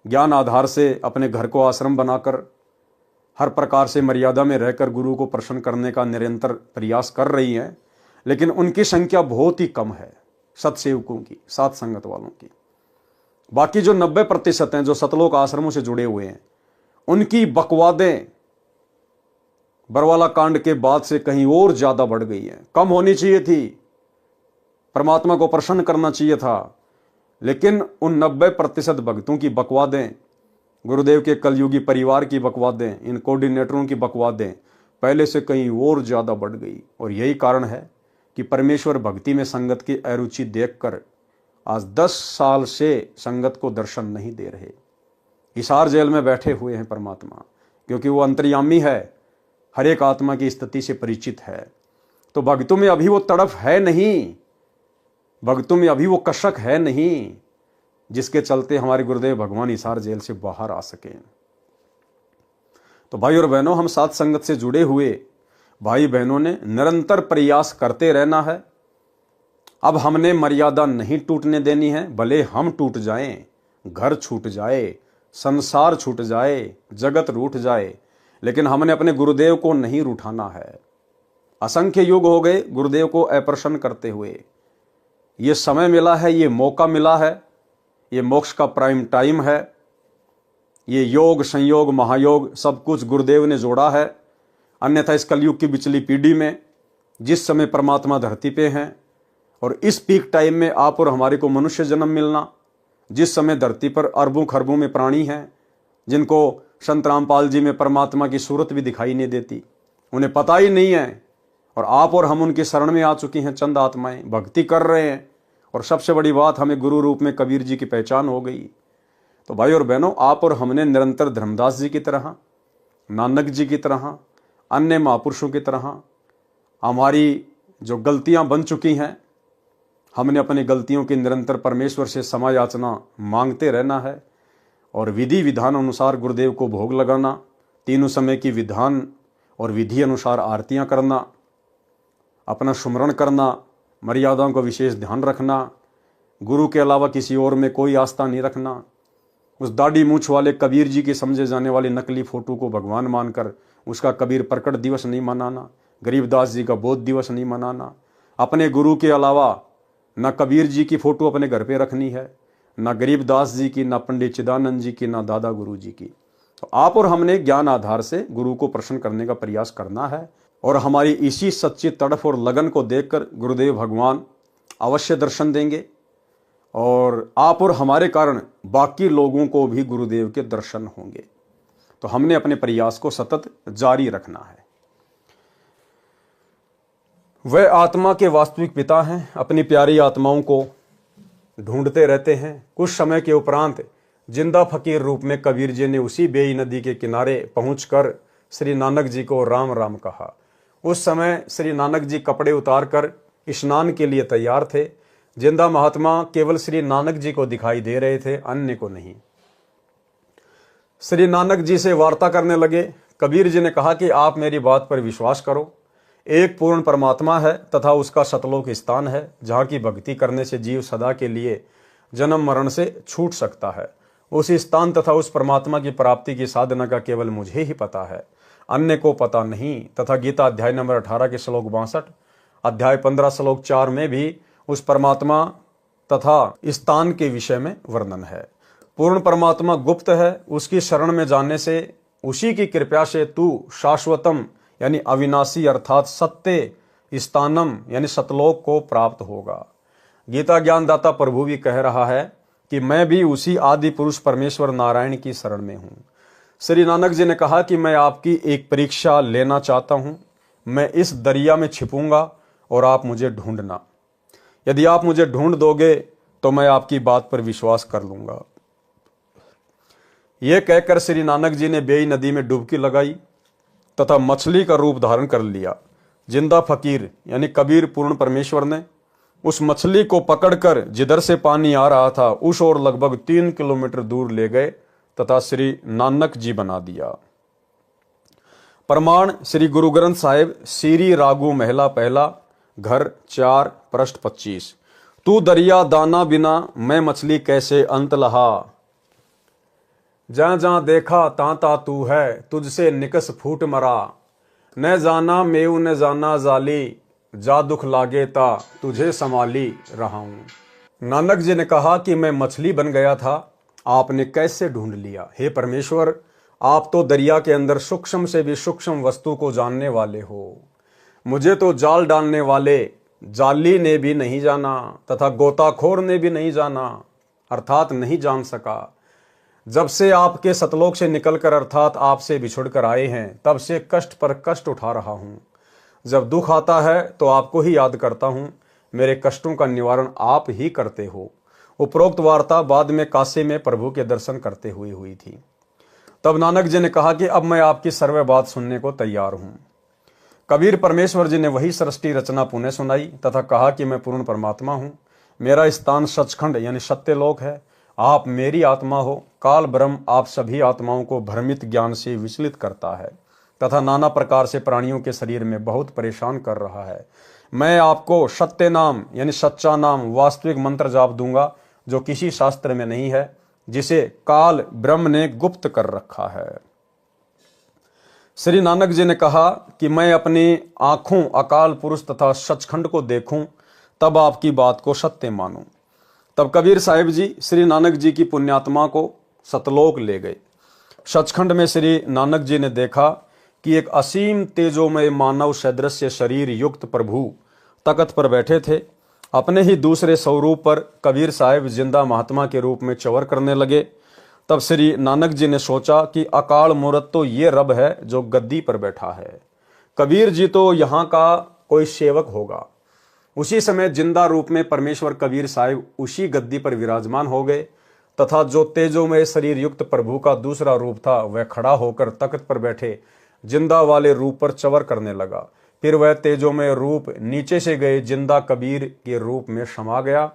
ज्ञान आधार से अपने घर को आश्रम बनाकर हर प्रकार से मर्यादा में रहकर गुरु को प्रसन्न करने का निरंतर प्रयास कर रही हैं, लेकिन उनकी संख्या बहुत ही कम है सत्सेवकों की, सात संगत वालों की। बाकी जो 90% हैं जो सतलोक आश्रमों से जुड़े हुए हैं, उनकी बकवादें बरवाला कांड के बाद से कहीं और ज्यादा बढ़ गई हैं। कम होनी चाहिए थी, परमात्मा को प्रसन्न करना चाहिए था, लेकिन उन 90% भक्तों की बकवादें, गुरुदेव के कलयुगी परिवार की बकवादें, इन कोऑर्डिनेटरों की बकवादें पहले से कहीं और ज्यादा बढ़ गई। और यही कारण है कि परमेश्वर भक्ति में संगत की अरुचि देखकर आज 10 साल से संगत को दर्शन नहीं दे रहे। हिसार जेल में बैठे हुए हैं परमात्मा, क्योंकि वो अंतर्यामी है, हर एक आत्मा की स्थिति से परिचित है। तो भक्तों में अभी वो तड़फ है नहीं, भक्तों में अभी वो कशक है नहीं, जिसके चलते हमारे गुरुदेव भगवान हिसार जेल से बाहर आ सके। तो भाई और बहनों, हम साथ संगत से जुड़े हुए भाई बहनों ने निरंतर प्रयास करते रहना है। अब हमने मर्यादा नहीं टूटने देनी है, भले हम टूट जाएं, घर छूट जाए, संसार छूट जाए, जगत रूठ जाए, लेकिन हमने अपने गुरुदेव को नहीं रूठाना है। असंख्य युग हो गए गुरुदेव को अप्रसन्न करते हुए। ये समय मिला है, ये मौका मिला है, ये मोक्ष का प्राइम टाइम है। ये योग संयोग महायोग सब कुछ गुरुदेव ने जोड़ा है। अन्यथा इस कलयुग की बिचली पीढ़ी में जिस समय परमात्मा धरती पे हैं और इस पीक टाइम में आप और हमारे को मनुष्य जन्म मिलना, जिस समय धरती पर अरबों खरबों में प्राणी हैं जिनको संत रामपाल जी में परमात्मा की सूरत भी दिखाई नहीं देती, उन्हें पता ही नहीं है, और आप और हम उनके शरण में आ चुकी हैं। चंद आत्माएं भक्ति कर रहे हैं, और सबसे बड़ी बात, हमें गुरु रूप में कबीर जी की पहचान हो गई। तो भाई और बहनों, आप और हमने निरंतर धर्मदास जी की तरह, नानक जी की तरह, अन्य महापुरुषों की तरह हमारी जो गलतियां बन चुकी हैं, हमने अपनी गलतियों की निरंतर परमेश्वर से क्षमा याचना मांगते रहना है, और विधि विधान अनुसार गुरुदेव को भोग लगाना, तीनों समय की विधान और विधि अनुसार आरतियां करना, अपना सुमरण करना, मर्यादाओं का विशेष ध्यान रखना, गुरु के अलावा किसी और में कोई आस्था नहीं रखना, उस दाढ़ी मूछ वाले कबीर जी की समझे जाने वाली नकली फोटो को भगवान मानकर उसका कबीर प्रकट दिवस नहीं मनाना, गरीबदास जी का बोध दिवस नहीं मनाना, अपने गुरु के अलावा न कबीर जी की फोटो अपने घर पे रखनी है, न गरीबदास जी की, न पंडित चिदानंद जी की, न दादा गुरु जी की। तो आप और हमने ज्ञान आधार से गुरु को प्रसन्न करने का प्रयास करना है, और हमारी इसी सच्ची तड़फ और लगन को देखकर गुरुदेव भगवान अवश्य दर्शन देंगे, और आप और हमारे कारण बाकी लोगों को भी गुरुदेव के दर्शन होंगे। तो हमने अपने प्रयास को सतत जारी रखना है। वह आत्मा के वास्तविक पिता हैं, अपनी प्यारी आत्माओं को ढूंढते रहते हैं। कुछ समय के उपरांत जिंदा फकीर रूप में कबीर जी ने उसी बेई नदी के किनारे पहुंचकर श्री नानक जी को राम राम कहा। उस समय श्री नानक जी कपड़े उतारकर स्नान के लिए तैयार थे। जिंदा महात्मा केवल श्री नानक जी को दिखाई दे रहे थे, अन्य को नहीं। श्री नानक जी से वार्ता करने लगे। कबीर जी ने कहा कि आप मेरी बात पर विश्वास करो, एक पूर्ण परमात्मा है तथा उसका सतलोक स्थान है, जहाँ की भक्ति करने से जीव सदा के लिए जन्म मरण से छूट सकता है। उस स्थान तथा उस परमात्मा की प्राप्ति की साधना का केवल मुझे ही पता है, अन्य को पता नहीं। तथा गीता अध्याय नंबर 18 के श्लोक 62, अध्याय 15 श्लोक 4 में भी उस परमात्मा तथा स्थान के विषय में वर्णन है। पूर्ण परमात्मा गुप्त है, उसकी शरण में जाने से, उसी की कृपा से तू शाश्वतम यानी अविनाशी अर्थात सत्य स्थानम यानी सतलोक को प्राप्त होगा। गीता ज्ञानदाता प्रभु भी कह रहा है कि मैं भी उसी आदि पुरुष परमेश्वर नारायण की शरण में हूँ। श्री नानक जी ने कहा कि मैं आपकी एक परीक्षा लेना चाहता हूँ, मैं इस दरिया में छिपूंगा और आप मुझे ढूंढना। यदि आप मुझे ढूंढ दोगे तो मैं आपकी बात पर विश्वास कर लूंगा। यह कहकर श्री नानक जी ने बेई नदी में डुबकी लगाई तथा मछली का रूप धारण कर लिया। जिंदा फकीर यानी कबीर पूर्ण परमेश्वर ने उस मछली को पकड़कर जिधर से पानी आ रहा था उस ओर लगभग 3 किलोमीटर दूर ले गए तथा श्री नानक जी बना दिया। प्रमाण श्री गुरु ग्रंथ साहिब, सीरी रागू महला पहला, घर 4 पृष्ठ 25। तू दरिया दाना बिना मैं मछली कैसे अंत लहा, जहाँ जहाँ देखा ता ता तू है, तुझसे निकस फूट मरा। न जाना मेऊ न जाना जाली, जा दुख लागे ता तुझे संभाली रहा हूँ। नानक जी ने कहा कि मैं मछली बन गया था, आपने कैसे ढूंढ लिया। हे परमेश्वर, आप तो दरिया के अंदर सूक्ष्म से भी सूक्ष्म वस्तु को जानने वाले हो। मुझे तो जाल डालने वाले जाली ने भी नहीं जाना तथा गोताखोर ने भी नहीं जाना, अर्थात नहीं जान सका। जब से आपके सतलोक से निकलकर अर्थात आपसे बिछुड़कर आए हैं, तब से कष्ट पर कष्ट उठा रहा हूँ। जब दुख आता है तो आपको ही याद करता हूँ, मेरे कष्टों का निवारण आप ही करते हो। उपरोक्त वार्ता बाद में काशी में प्रभु के दर्शन करते हुए हुई थी। तब नानक जी ने कहा कि अब मैं आपकी सर्व बात सुनने को तैयार हूँ। कबीर परमेश्वर जी ने वही सृष्टि रचना पुनः सुनाई तथा कहा कि मैं पूर्ण परमात्मा हूँ। मेरा स्थान सचखंड यानी सत्यलोक है। आप मेरी आत्मा हो। काल ब्रह्म आप सभी आत्माओं को भ्रमित ज्ञान से विचलित करता है तथा नाना प्रकार से प्राणियों के शरीर में बहुत परेशान कर रहा है। मैं आपको सत्य नाम यानी सच्चा नाम, वास्तविक मंत्र जाप दूंगा जो किसी शास्त्र में नहीं है, जिसे काल ब्रह्म ने गुप्त कर रखा है। श्री नानक जी ने कहा कि मैं अपनी आंखों अकाल पुरुष तथा सचखंड को देखूं, तब आपकी बात को सत्य मानूं। तब कबीर साहिब जी श्री नानक जी की पुण्यात्मा को सतलोक ले गए। सचखंड में श्री नानक जी ने देखा कि एक असीम तेजोमय मानव सदृश्य शरीर युक्त प्रभु तख्त पर बैठे थे। अपने ही दूसरे स्वरूप पर कबीर साहिब जिंदा महात्मा के रूप में चवर करने लगे। तब श्री नानक जी ने सोचा कि अकाल मूर्त तो ये रब है जो गद्दी पर बैठा है, कबीर जी तो यहाँ का कोई सेवक होगा। उसी समय जिंदा रूप में परमेश्वर कबीर साहिब उसी गद्दी पर विराजमान हो गए तथा जो तेजोमय शरीर युक्त प्रभु का दूसरा रूप था वह खड़ा होकर तख्त पर बैठे जिंदा वाले रूप पर चवर करने लगा। फिर वह तेजोमय रूप नीचे से गए जिंदा कबीर के रूप में समा गया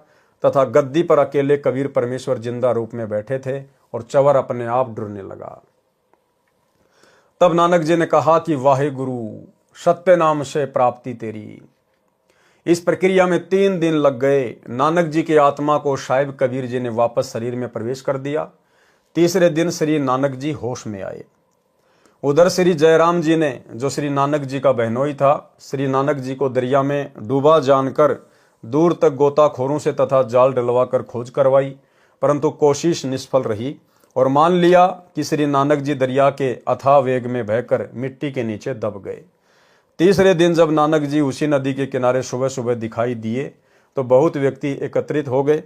तथा गद्दी पर अकेले कबीर परमेश्वर जिंदा रूप में बैठे थे और चवर अपने आप डुरने लगा। तब नानक जी ने कहा कि वाहे गुरु, सत्य नाम से प्राप्ति तेरी। इस प्रक्रिया में 3 दिन लग गए। नानक जी की आत्मा को साहिब कबीर जी ने वापस शरीर में प्रवेश कर दिया। तीसरे दिन श्री नानक जी होश में आए। उधर श्री जयराम जी ने, जो श्री नानक जी का बहनोई था, श्री नानक जी को दरिया में डूबा जानकर दूर तक गोताखोरों से तथा जाल डलवाकर खोज करवाई, परंतु कोशिश निष्फल रही और मान लिया कि श्री नानक जी दरिया के अथाह वेग में बहकर मिट्टी के नीचे दब गए। तीसरे दिन जब नानक जी उसी नदी के किनारे सुबह सुबह दिखाई दिए तो बहुत व्यक्ति एकत्रित हो गए।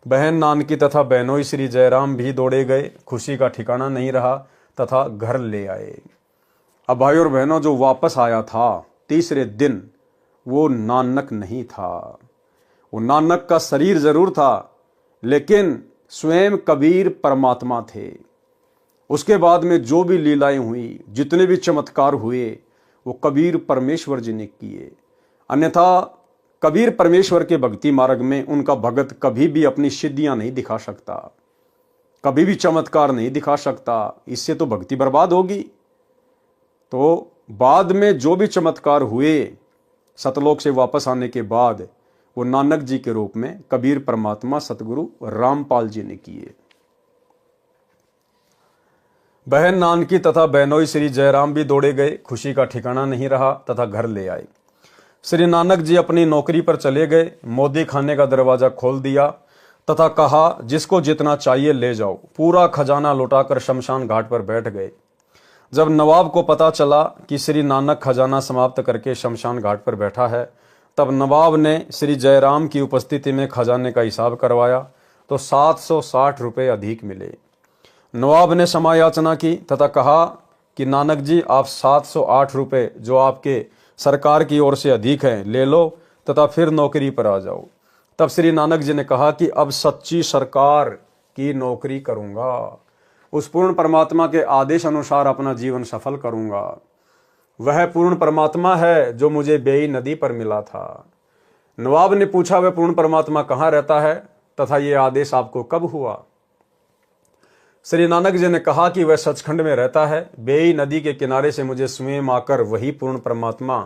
बहन नानकी तथा बहनोई श्री जयराम भी दौड़े गए। खुशी का ठिकाना नहीं रहा तथा घर ले आए। अब भाई और बहनों, जो वापस आया था तीसरे दिन, वो नानक नहीं था। वो नानक का शरीर जरूर था, लेकिन स्वयं कबीर परमात्मा थे। उसके बाद में जो भी लीलाएं हुई, जितने भी चमत्कार हुए, वो कबीर परमेश्वर जी ने किए। अन्यथा कबीर परमेश्वर के भक्ति मार्ग में उनका भगत कभी भी अपनी सिद्धियां नहीं दिखा सकता, कभी भी चमत्कार नहीं दिखा सकता। इससे तो भक्ति बर्बाद होगी। तो बाद में जो भी चमत्कार हुए सतलोक से वापस आने के बाद, वो नानक जी के रूप में कबीर परमात्मा सतगुरु रामपाल जी ने किए। बहन नानकी तथा बहनोई श्री जयराम भी दौड़े गए। खुशी का ठिकाना नहीं रहा तथा घर ले आए। श्री नानक जी अपनी नौकरी पर चले गए। मोदी खाने का दरवाजा खोल दिया तथा कहा, जिसको जितना चाहिए ले जाओ। पूरा खजाना लौटाकर शमशान घाट पर बैठ गए। जब नवाब को पता चला कि श्री नानक खजाना समाप्त करके शमशान घाट पर बैठा है, तब नवाब ने श्री जयराम की उपस्थिति में खजाने का हिसाब करवाया तो 760 रुपये अधिक मिले। नवाब ने क्षमा याचना की तथा कहा कि नानक जी, आप 708 रुपये जो आपके सरकार की ओर से अधिक हैं ले लो तथा फिर नौकरी पर आ जाओ। तब श्री नानक जी ने कहा कि अब सच्ची सरकार की नौकरी करूंगा, उस पूर्ण परमात्मा के आदेश अनुसार अपना जीवन सफल करूंगा। वह पूर्ण परमात्मा है जो मुझे बेई नदी पर मिला था। नवाब ने पूछा, वह पूर्ण परमात्मा कहाँ रहता है तथा ये आदेश आपको कब हुआ? श्री नानक जी ने कहा कि वह सचखंड में रहता है। बेई नदी के किनारे से मुझे स्वयं आकर वही पूर्ण परमात्मा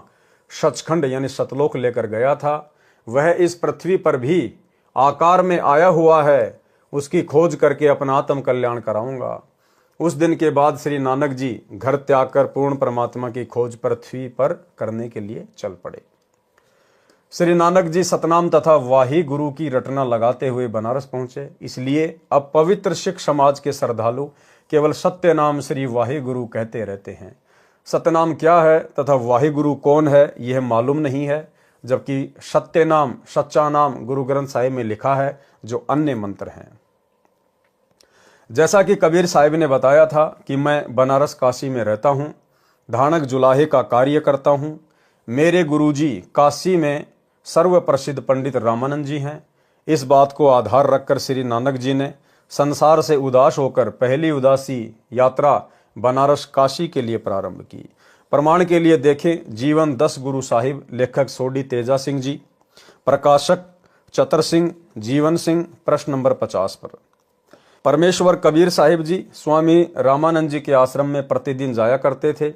सचखंड यानी सतलोक लेकर गया था। वह इस पृथ्वी पर भी आकार में आया हुआ है। उसकी खोज करके अपना आत्म कल्याण कराऊंगा। उस दिन के बाद श्री नानक जी घर त्याग कर पूर्ण परमात्मा की खोज पृथ्वी पर करने के लिए चल पड़े। श्री नानक जी सतनाम तथा वाही गुरु की रटना लगाते हुए बनारस पहुंचे। इसलिए अब पवित्र सिख समाज के श्रद्धालु केवल सत्य नाम श्री वाही गुरु कहते रहते हैं। सतनाम क्या है तथा वाही गुरु कौन है यह मालूम नहीं है, जबकि सत्य नाम सच्चा नाम गुरु ग्रंथ साहिब में लिखा है जो अन्य मंत्र हैं। जैसा कि कबीर साहिब ने बताया था कि मैं बनारस काशी में रहता हूं, धानक जुलाहे का कार्य करता हूं। मेरे गुरुजी काशी में सर्व प्रसिद्ध पंडित रामानंद जी हैं। इस बात को आधार रखकर श्री नानक जी ने संसार से उदास होकर पहली उदासी यात्रा बनारस काशी के लिए प्रारंभ की। प्रमाण के लिए देखें जीवन 10 गुरु साहिब, लेखक सोडी तेजा सिंह जी, प्रकाशक चतर सिंह, जीवन सिंह, प्रश्न नंबर 50 पर। परमेश्वर कबीर साहिब जी स्वामी रामानंद जी के आश्रम में प्रतिदिन जाया करते थे।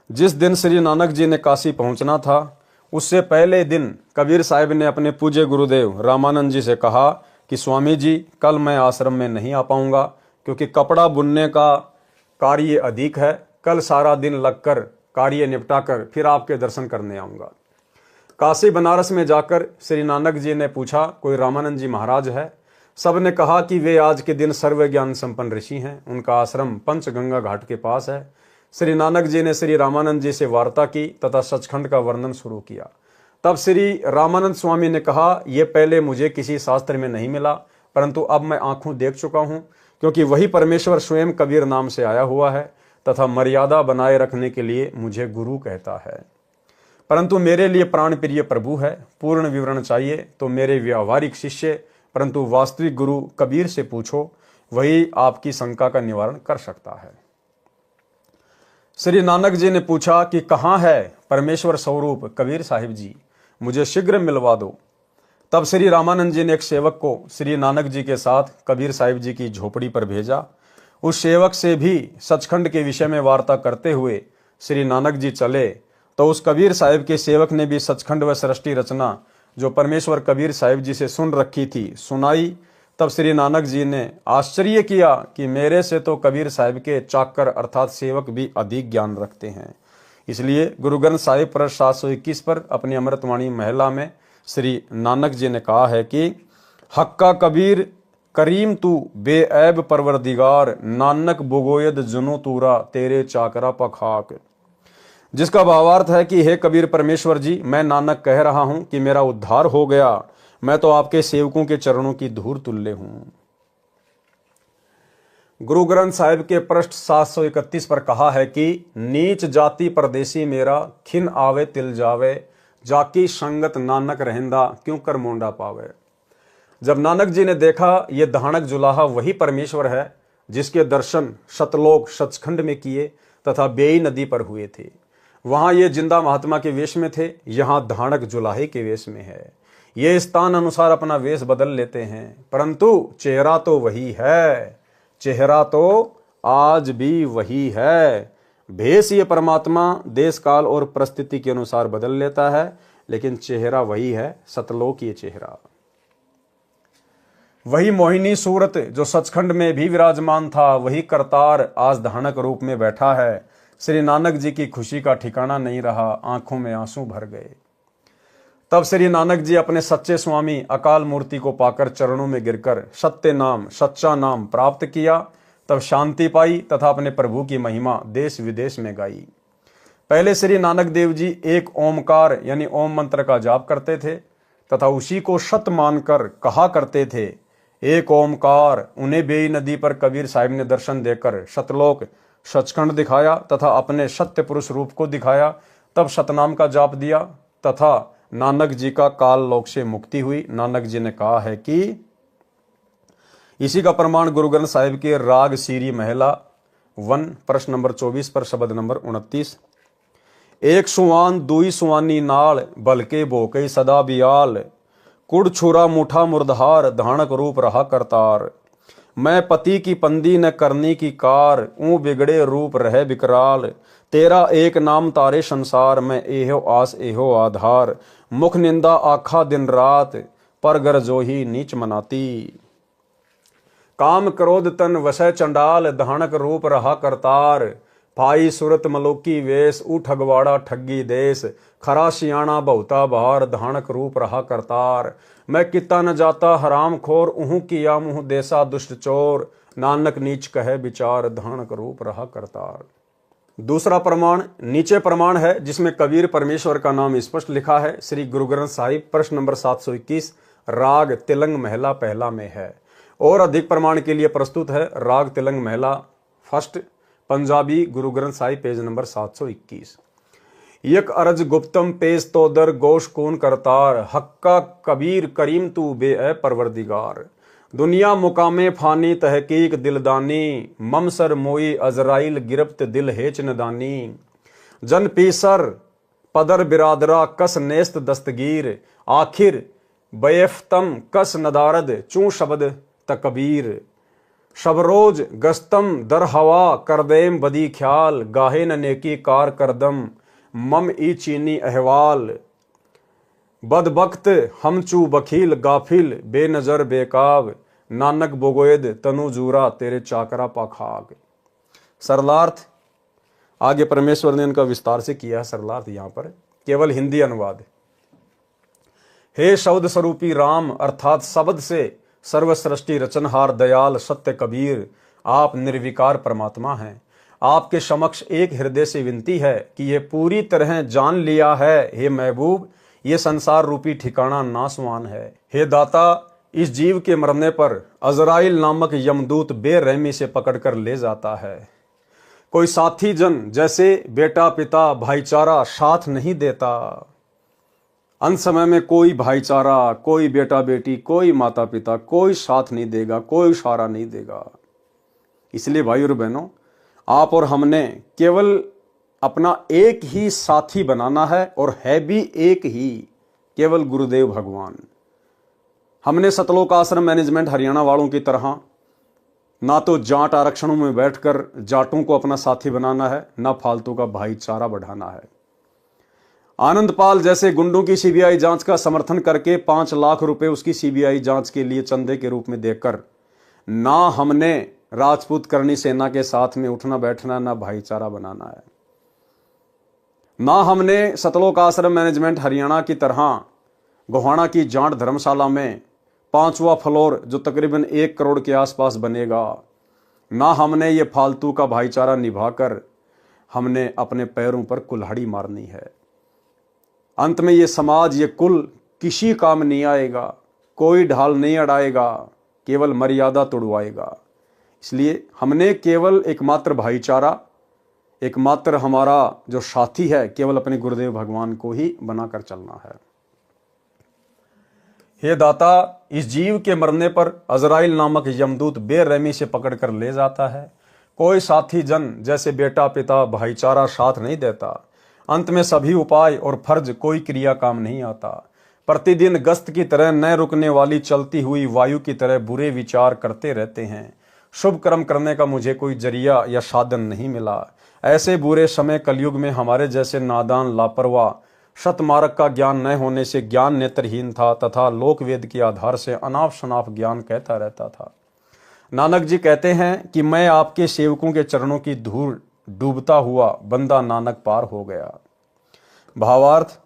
जिस दिन श्री नानक जी ने काशी पहुंचना था उससे पहले दिन कबीर साहिब ने अपने पूज्य गुरुदेव रामानंद जी से कहा कि स्वामी जी कल मैं आश्रम में नहीं आ पाऊंगा क्योंकि कपड़ा बुनने का कार्य अधिक है। कल सारा दिन लगकर कार्य निपटा कर फिर आपके दर्शन करने आऊंगा। काशी बनारस में जाकर श्री नानक जी ने पूछा कोई रामानंद जी महाराज है। सब ने कहा कि वे आज के दिन सर्व ज्ञान संपन्न ऋषि हैं। उनका आश्रम पंचगंगा घाट के पास है। श्री नानक जी ने श्री रामानंद जी से वार्ता की तथा सचखंड का वर्णन शुरू किया। तब श्री रामानंद स्वामी ने कहा यह पहले मुझे किसी शास्त्र में नहीं मिला, परंतु अब मैं आंखों देख चुका हूं, क्योंकि वही परमेश्वर स्वयं कबीर नाम से आया हुआ है तथा मर्यादा बनाए रखने के लिए मुझे गुरु कहता है। परंतु मेरे लिए प्राण प्रिय प्रभु है। पूर्ण विवरण चाहिए तो मेरे व्यावहारिक शिष्य परंतु वास्तविक गुरु कबीर से पूछो, वही आपकी शंका का निवारण कर सकता है। श्री नानक जी ने पूछा कि कहाँ है परमेश्वर स्वरूप कबीर साहिब जी, मुझे शीघ्र मिलवा दो। तब श्री रामानंद जी ने एक सेवक को श्री नानक जी के साथ कबीर साहिब जी की झोपड़ी पर भेजा। उस सेवक से भी सचखंड के विषय में वार्ता करते हुए श्री नानक जी चले तो उस कबीर साहिब के सेवक ने भी सचखंड व सृष्टि रचना जो परमेश्वर कबीर साहिब जी से सुन रखी थी सुनाई। तब श्री नानक जी ने आश्चर्य किया कि मेरे से तो कबीर साहिब के चाकर अर्थात सेवक भी अधिक ज्ञान रखते हैं। इसलिए गुरु ग्रंथ साहिब पृष्ठ 721 पर अपनी अमृतवाणी महिला में श्री नानक जी ने कहा है कि हक्का कबीर करीम तू बेऐब परवरदिगार, नानक बुगोयद जुनो तूरा तेरे चाकरा पखाक। जिसका भावार्थ है कि हे कबीर परमेश्वर जी, मैं नानक कह रहा हूं कि मेरा उद्धार हो गया, मैं तो आपके सेवकों के चरणों की धूल तुल्य हूं। गुरु ग्रंथ साहिब के पृष्ठ 731 पर कहा है कि नीच जाति परदेसी मेरा, खिन आवे तिल जावे, जाकी संगत नानक रहंदा क्यों कर मोंडा पावे। जब नानक जी ने देखा ये धानक जुलाहा वही परमेश्वर है जिसके दर्शन सतलोक सचखंड में किए तथा बेई नदी पर हुए थे। वहां ये जिंदा महात्मा के वेश में थे, यहां धानक जुलाहे के वेश में है। ये स्थान अनुसार अपना वेश बदल लेते हैं, परंतु चेहरा तो वही है, चेहरा तो आज भी वही है। भेष ये परमात्मा देश काल और परिस्थिति के अनुसार बदल लेता है, लेकिन चेहरा वही है, सतलोक ये चेहरा। वही मोहिनी सूरत जो सचखंड में भी विराजमान था, वही करतार आज धानक रूप में बैठा है। श्री नानक जी की खुशी का ठिकाना नहीं रहा, आंखों में आंसू भर गए। तब श्री नानक जी अपने सच्चे स्वामी अकाल मूर्ति को पाकर चरणों में गिरकर सत्य नाम सच्चा नाम प्राप्त किया। तब शांति पाई तथा अपने प्रभु की महिमा देश विदेश में गाई। पहले श्री नानक देव जी एक ओमकार यानी ओम मंत्र का जाप करते थे तथा उसी को सत मानकर कहा करते थे, एक ओमकार। उन्हें बेई नदी पर कबीर साहिब ने दर्शन देकर सतलोक सचखंड दिखाया तथा अपने सत्य पुरुष रूप को दिखाया। तब सतनाम का जाप दिया तथा नानक जी का काल लोक से मुक्ति हुई। नानक जी ने कहा है कि इसी का प्रमाण गुरु ग्रंथ साहिब के राग सीरी महिला 1 प्रश्न नंबर 24 पर शब्द नंबर 29। एक सुवान दुई सुवानी नाल बलके भोके सदा बियाल, कुड़ छुरा मुठा मुर्दहार धानक रूप रहा करतार। मैं पति की पंदी न करनी की कार, ऊं बिगड़े रूप रहे विकराल। तेरा एक नाम तारे संसार, में एहो आस एहो आधार। मुख निंदा आखा दिन रात, पर गर जो ही नीच मनाती। काम क्रोध तन वसै चंडाल, धानक रूप रहा करतार। भाई सूरत मलोकी वेश, ऊ ठगवाड़ा ठगी देश। खरा सियाणा बहुता बार, धानक रूप रहा करतार। मैं किता न जाता हराम खोर, उहू किया मुँह देसा दुष्ट चोर। नानक नीच कहे विचार, धानक रूप रहा करतार। दूसरा प्रमाण नीचे प्रमाण है जिसमें कबीर परमेश्वर का नाम स्पष्ट लिखा है। श्री गुरु ग्रंथ साहिब प्रश्न नंबर 721 राग तिलंग महला पहला में है। और अधिक प्रमाण के लिए प्रस्तुत है राग तिलंग महला first Punjabi Guru Granth Sahib page number 721। यक अर्ज गुप्तम पेश तो दर गोश कौन करतार, हक्का कबीर करीम तू बे ए परवरदिगार। दुनिया मुकामे फानी तहकीक दिलदानी, ममसर मोई अजराइल गिरफ्त दिल हेच नदानी। जन पीसर पदर बिरादरा कस नेस्त दस्तगीर, आखिर बैफ्तम कस नदारद चू शब्द तकबीर। शबरोज गस्तम दर हवा करदेम बदी ख्याल, गाहे न नेकी कार करदम मम ई चीनी अहवाल। बदबख्त हम चू बखील गाफिल बेनजर बेकाब, नानक बोगोयद तनु जूरा तेरे चाकरा पाखाग। सरलार्थ आगे परमेश्वर ने इनका विस्तार से किया है। सरलार्थ यहां पर केवल हिंदी अनुवाद। हे शब्द स्वरूपी राम अर्थात शब्द से सर्व सृष्टि रचनहार दयाल सत्य कबीर, आप निर्विकार परमात्मा हैं। आपके समक्ष एक हृदय से विनती है कि ये पूरी तरह जान लिया है हे महबूब, ये संसार रूपी ठिकाना नासवान है। हे दाता, इस जीव के मरने पर अजराइल नामक यमदूत बेरहमी से पकड़कर ले जाता है। कोई साथी जन जैसे बेटा पिता भाईचारा साथ नहीं देता। अंत समय में कोई भाईचारा, कोई बेटा बेटी, कोई माता पिता, कोई साथ नहीं देगा, कोई सहारा नहीं देगा। इसलिए भाई और बहनों, आप और हमने केवल अपना एक ही साथी बनाना है और है भी एक ही, केवल गुरुदेव भगवान। हमने सतलोक आश्रम मैनेजमेंट हरियाणा वालों की तरह ना तो जाट आरक्षणों में बैठकर जाटों को अपना साथी बनाना है, ना फालतू का भाईचारा बढ़ाना है। आनंदपाल जैसे गुंडों की सीबीआई जांच का समर्थन करके 5 लाख रुपए उसकी सीबीआई जांच के लिए चंदे के रूप में देकर ना हमने राजपूत करनी सेना के साथ में उठना बैठना, ना भाईचारा बनाना है। ना हमने सतलोक आश्रम मैनेजमेंट हरियाणा की तरह गोहाना की जाट धर्मशाला में 5वां फ्लोर जो तकरीबन 1 करोड़ के आसपास बनेगा, ना हमने ये फालतू का भाईचारा निभाकर हमने अपने पैरों पर कुल्हाड़ी मारनी है। अंत में ये समाज, ये कुल किसी काम नहीं आएगा, कोई ढाल नहीं अड़ाएगा, केवल मर्यादा तोड़वाएगा। इसलिए हमने केवल एकमात्र भाईचारा, एकमात्र हमारा जो साथी है, केवल अपने गुरुदेव भगवान को ही बनाकर चलना है। हे दाता, इस जीव के मरने पर अजराइल नामक यमदूत बेरहमी से पकड़कर ले जाता है। कोई साथी जन जैसे बेटा पिता भाईचारा साथ नहीं देता। अंत में सभी उपाय और फर्ज कोई क्रिया काम नहीं आता। प्रतिदिन गस्त की तरह न रुकने वाली चलती हुई वायु की तरह बुरे विचार करते रहते हैं। शुभ कर्म करने का मुझे कोई जरिया या साधन नहीं मिला। ऐसे बुरे समय कलयुग में हमारे जैसे नादान लापरवाह शतमार्ग का ज्ञान न होने से ज्ञान नेत्रहीन था तथा लोकवेद के आधार से अनाप शनाप ज्ञान कहता रहता था। नानक जी कहते हैं कि मैं आपके सेवकों के चरणों की धूल डूबता हुआ बंदा नानक पार हो गया। भावार्थ,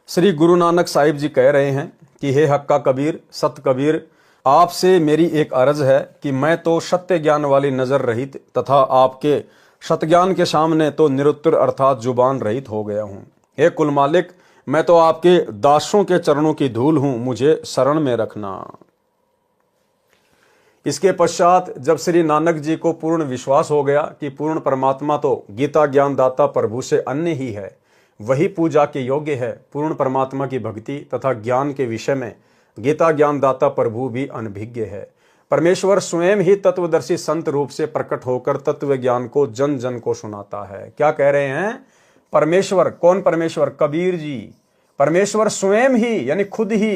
श्री गुरु नानक साहिब जी कह रहे हैं कि हे हक्का कबीर, सत कबीर, आपसे मेरी एक अर्ज है कि मैं तो सत्य ज्ञान वाली नजर रहित तथा आपके सतज्ञान के सामने तो निरुत्तर अर्थात जुबान रहित हो गया हूं। हे कुल मालिक, मैं तो आपके दासों के चरणों की धूल हूं, मुझे शरण में रखना। इसके पश्चात जब श्री नानक जी को पूर्ण विश्वास हो गया कि पूर्ण परमात्मा तो गीता ज्ञानदाता प्रभु से अन्य ही है, वही पूजा के योग्य है, पूर्ण परमात्मा की भक्ति तथा ज्ञान के विषय में गीता ज्ञानदाता प्रभु भी अनभिज्ञ है। परमेश्वर स्वयं ही तत्वदर्शी संत रूप से प्रकट होकर तत्व ज्ञान को जन जन को सुनाता है। क्या कह रहे हैं? परमेश्वर, कौन परमेश्वर? कबीर जी। परमेश्वर स्वयं ही यानी खुद ही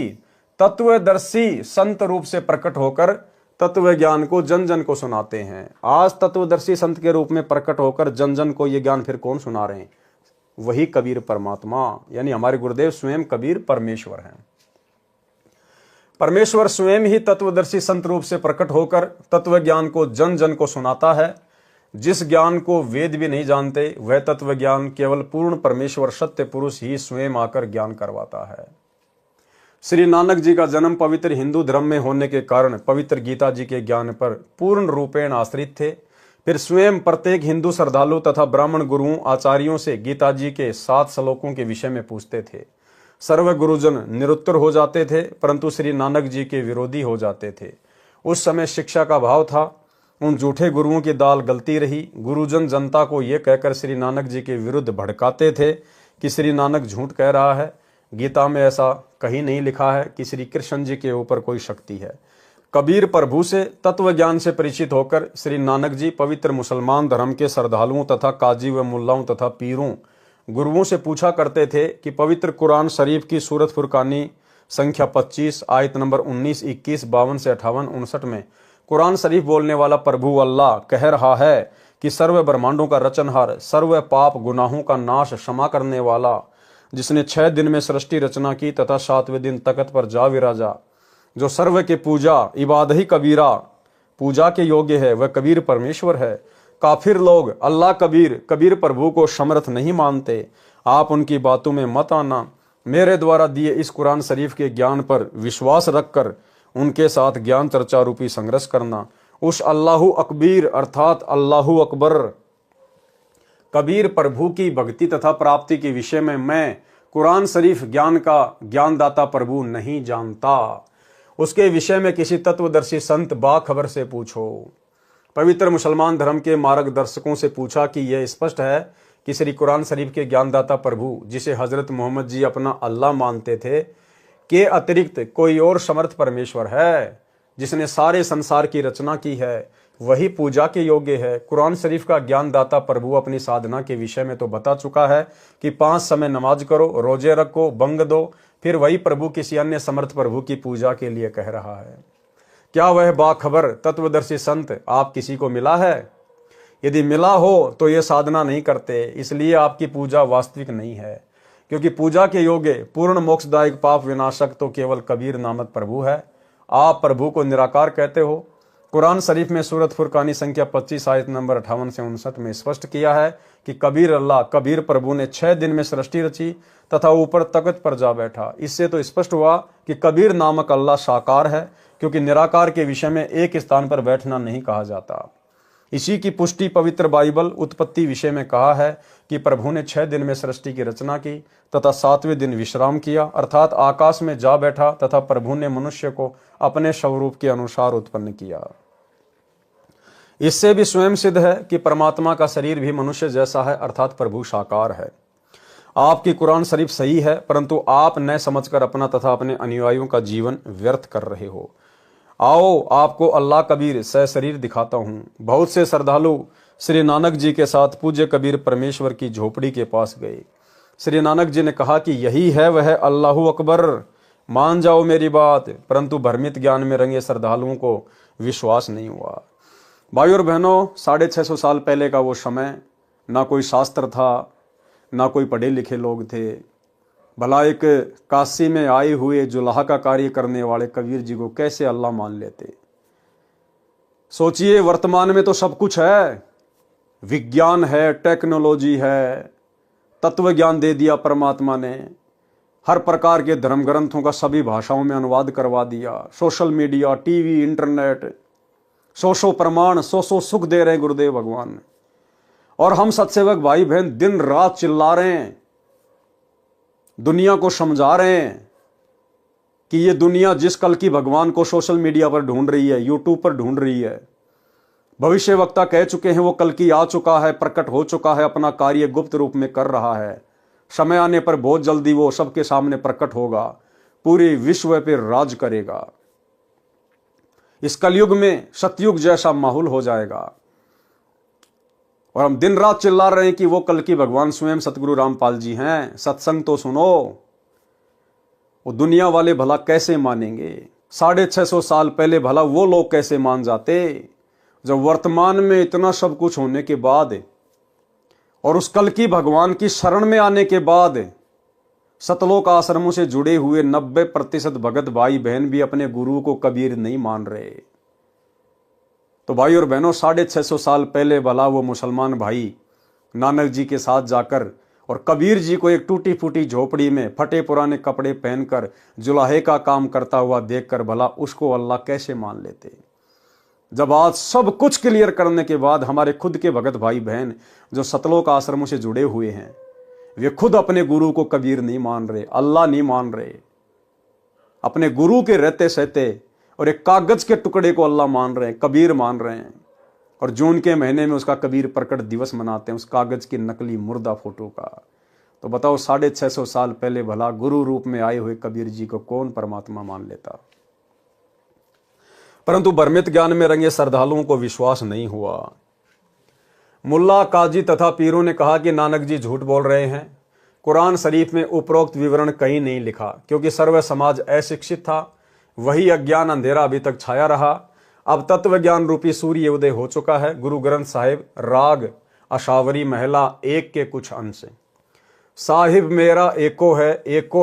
तत्वदर्शी संत रूप से प्रकट होकर तत्व ज्ञान को जन जन को सुनाते हैं। आज तत्वदर्शी संत के रूप में प्रकट होकर जन जन को ये ज्ञान फिर कौन सुना रहे हैं? वही कबीर परमात्मा, यानी हमारे गुरुदेव स्वयं कबीर परमेश्वर हैं। परमेश्वर स्वयं ही तत्वदर्शी संत रूप से प्रकट होकर तत्व ज्ञान को जन जन को सुनाता है। जिस ज्ञान को वेद भी नहीं जानते, वह तत्व ज्ञान केवल पूर्ण परमेश्वर सत्य पुरुष ही स्वयं आकर ज्ञान करवाता है। श्री नानक जी का जन्म पवित्र हिंदू धर्म में होने के कारण पवित्र गीता जी के ज्ञान पर पूर्ण रूपेण आश्रित थे। फिर स्वयं प्रत्येक हिंदू श्रद्धालु तथा ब्राह्मण गुरुओं आचार्यों से गीता जी के 7 श्लोकों के विषय में पूछते थे। सर्व गुरुजन निरुत्तर हो जाते थे, परंतु श्री नानक जी के विरोधी हो जाते थे। उस समय शिक्षा का भाव था, उन झूठे गुरुओं की दाल गलती रही। गुरुजन जनता को यह कहकर श्री नानक जी के विरुद्ध भड़काते थे कि श्री नानक झूठ कह रहा है। गीता में ऐसा कहीं नहीं लिखा है कि श्री कृष्ण जी के ऊपर कोई शक्ति है। कबीर प्रभु से तत्व ज्ञान से परिचित होकर श्री नानक जी पवित्र मुसलमान धर्म के श्रद्धालुओं तथा काजी व मुल्लाओं तथा पीरों गुरुओं से पूछा करते थे कि पवित्र कुरान शरीफ की सूरत फुरकानी संख्या 25 आयत नंबर 19, 21, 52 से 58, 59 में कुरान शरीफ बोलने वाला प्रभु अल्लाह कह रहा है कि सर्व ब्रह्मांडों का रचनहार, सर्व पाप गुनाहों का नाश क्षमा करने वाला, जिसने 6 दिन में सृष्टि रचना की तथा 7वें दिन तख्त पर जा विराजा, जो सर्व के पूजा इबादत ही कबीरा पूजा के योग्य है, वह कबीर परमेश्वर है। काफिर लोग अल्लाह कबीर प्रभु को समर्थ नहीं मानते। आप उनकी बातों में मत आना। मेरे द्वारा दिए इस कुरान शरीफ के ज्ञान पर विश्वास रखकर उनके साथ ज्ञान चर्चा रूपी संघर्ष करना। उस अल्लाहु अकबीर अर्थात अल्लाहु अकबर कबीर प्रभु की भक्ति तथा प्राप्ति के विषय में मैं कुरान शरीफ ज्ञान का ज्ञानदाता प्रभु नहीं जानता। उसके विषय में किसी तत्वदर्शी संत बाखबर से पूछो। पवित्र मुसलमान धर्म के मार्गदर्शकों से पूछा कि यह स्पष्ट है कि श्री कुरान शरीफ के ज्ञानदाता प्रभु, जिसे हजरत मोहम्मद जी अपना अल्लाह मानते थे, के अतिरिक्त कोई और समर्थ परमेश्वर है जिसने सारे संसार की रचना की है, वही पूजा के योग्य है। कुरान शरीफ का ज्ञानदाता प्रभु अपनी साधना के विषय में तो बता चुका है कि 5 समय नमाज करो, रोजे रखो, बंग दो। फिर वही प्रभु किसी अन्य समर्थ प्रभु की पूजा के लिए कह रहा है। क्या वह बाखबर तत्वदर्शी संत आप किसी को मिला है? यदि मिला हो तो ये साधना नहीं करते, इसलिए आपकी पूजा वास्तविक नहीं है, क्योंकि पूजा के योग्य पूर्ण मोक्षदायक पाप विनाशक तो केवल कबीर नामक प्रभु है। आप प्रभु को निराकार कहते हो। कुरान शरीफ में सूरत फुरकानी संख्या 25 आयत नंबर 58 से 59 में स्पष्ट किया है कि कबीर अल्लाह कबीर प्रभु ने 6 दिन में सृष्टि रची तथा ऊपर तख्त पर जा बैठा। इससे तो स्पष्ट हुआ कि कबीर नामक अल्लाह साकार है, क्योंकि निराकार के विषय में एक स्थान पर बैठना नहीं कहा जाता। इसी की पुष्टि पवित्र बाइबल उत्पत्ति विषय में कहा है कि प्रभु ने 6 दिन में सृष्टि की रचना की तथा 7वें दिन विश्राम किया, अर्थात आकाश में जा बैठा तथा प्रभु ने मनुष्य को अपने स्वरूप के अनुसार उत्पन्न किया। इससे भी स्वयं सिद्ध है कि परमात्मा का शरीर भी मनुष्य जैसा है, अर्थात प्रभु साकार है। आपकी कुरान शरीफ सही है, परंतु आप न समझकर अपना तथा अपने अनुयायियों का जीवन व्यर्थ कर रहे हो। आओ आपको अल्लाह कबीर सह शरीर दिखाता हूं। बहुत से श्रद्धालु श्री नानक जी के साथ पूज्य कबीर परमेश्वर की झोपड़ी के पास गए। श्री नानक जी ने कहा कि यही है वह अल्लाहु अकबर, मान जाओ मेरी बात। परंतु भ्रमित ज्ञान में रंगे श्रद्धालुओं को विश्वास नहीं हुआ। भाइयों और बहनों, 650 साल पहले का वो समय, ना कोई शास्त्र था, ना कोई पढ़े लिखे लोग थे। भला एक काशी में आए हुए जुलाहा का कार्य करने वाले कबीर जी को कैसे अल्लाह मान लेते? सोचिए, वर्तमान में तो सब कुछ है, विज्ञान है, टेक्नोलॉजी है, तत्व ज्ञान दे दिया परमात्मा ने, हर प्रकार के धर्म ग्रंथों का सभी भाषाओं में अनुवाद करवा दिया, सोशल मीडिया, टीवी, इंटरनेट, सौ प्रमाण, सौ सुख दे रहे गुरुदेव भगवान। और हम सत्सेवक भाई बहन दिन रात चिल्ला रहे हैं, दुनिया को समझा रहे हैं कि ये दुनिया जिस कल की भगवान को सोशल मीडिया पर ढूंढ रही है, यूट्यूब पर ढूंढ रही है, भविष्य वक्ता कह चुके हैं वो कल की आ चुका है, प्रकट हो चुका है, अपना कार्य गुप्त रूप में कर रहा है। समय आने पर बहुत जल्दी वो सबके सामने प्रकट होगा, पूरी विश्व पर राज करेगा। इस कलयुग में सतयुग जैसा माहौल हो जाएगा। और हम दिन रात चिल्ला रहे हैं कि वो कल की भगवान स्वयं सतगुरु रामपाल जी हैं। सत्संग तो सुनो। वो दुनिया वाले भला कैसे मानेंगे? 650 साल पहले भला वो लोग कैसे मान जाते, जब वर्तमान में इतना सब कुछ होने के बाद और उस कल की भगवान की शरण में आने के बाद सतलोक आश्रमों से जुड़े हुए 90% भगत भाई बहन भी अपने गुरु को कबीर नहीं मान रहे। तो भाई और बहनों, 650 साल पहले भला वो मुसलमान भाई नानक जी के साथ जाकर और कबीर जी को एक टूटी फूटी झोपड़ी में फटे पुराने कपड़े पहनकर जुलाहे का काम करता हुआ देखकर भला उसको अल्लाह कैसे मान लेते, जब आज सब कुछ क्लियर करने के बाद हमारे खुद के भगत भाई बहन जो सतलोक आश्रमों से जुड़े हुए हैं, वे खुद अपने गुरु को कबीर नहीं मान रहे, अल्लाह नहीं मान रहे, अपने गुरु के रहते सहते और एक कागज के टुकड़े को अल्लाह मान रहे हैं, कबीर मान रहे हैं। और जून के महीने में उसका कबीर प्रकट दिवस मनाते हैं, उस कागज की नकली मुर्दा फोटो का। तो बताओ 650 साल पहले भला गुरु रूप में आए हुए कबीर जी को कौन परमात्मा मान लेता। परंतु भ्रमित ज्ञान में रंगे श्रद्धालुओं को विश्वास नहीं हुआ। मुल्ला, काजी तथा पीरों ने कहा कि नानक जी झूठ बोल रहे हैं, कुरान शरीफ में उपरोक्त विवरण कहीं नहीं लिखा, क्योंकि सर्व समाज अशिक्षित था, वही अज्ञान अंधेरा अभी तक छाया रहा। अब तत्व ज्ञान रूपी सूर्य उदय हो चुका है। गुरु ग्रंथ साहिब राग अशावरी महला 1 के कुछ अंश। साहिब मेरा एको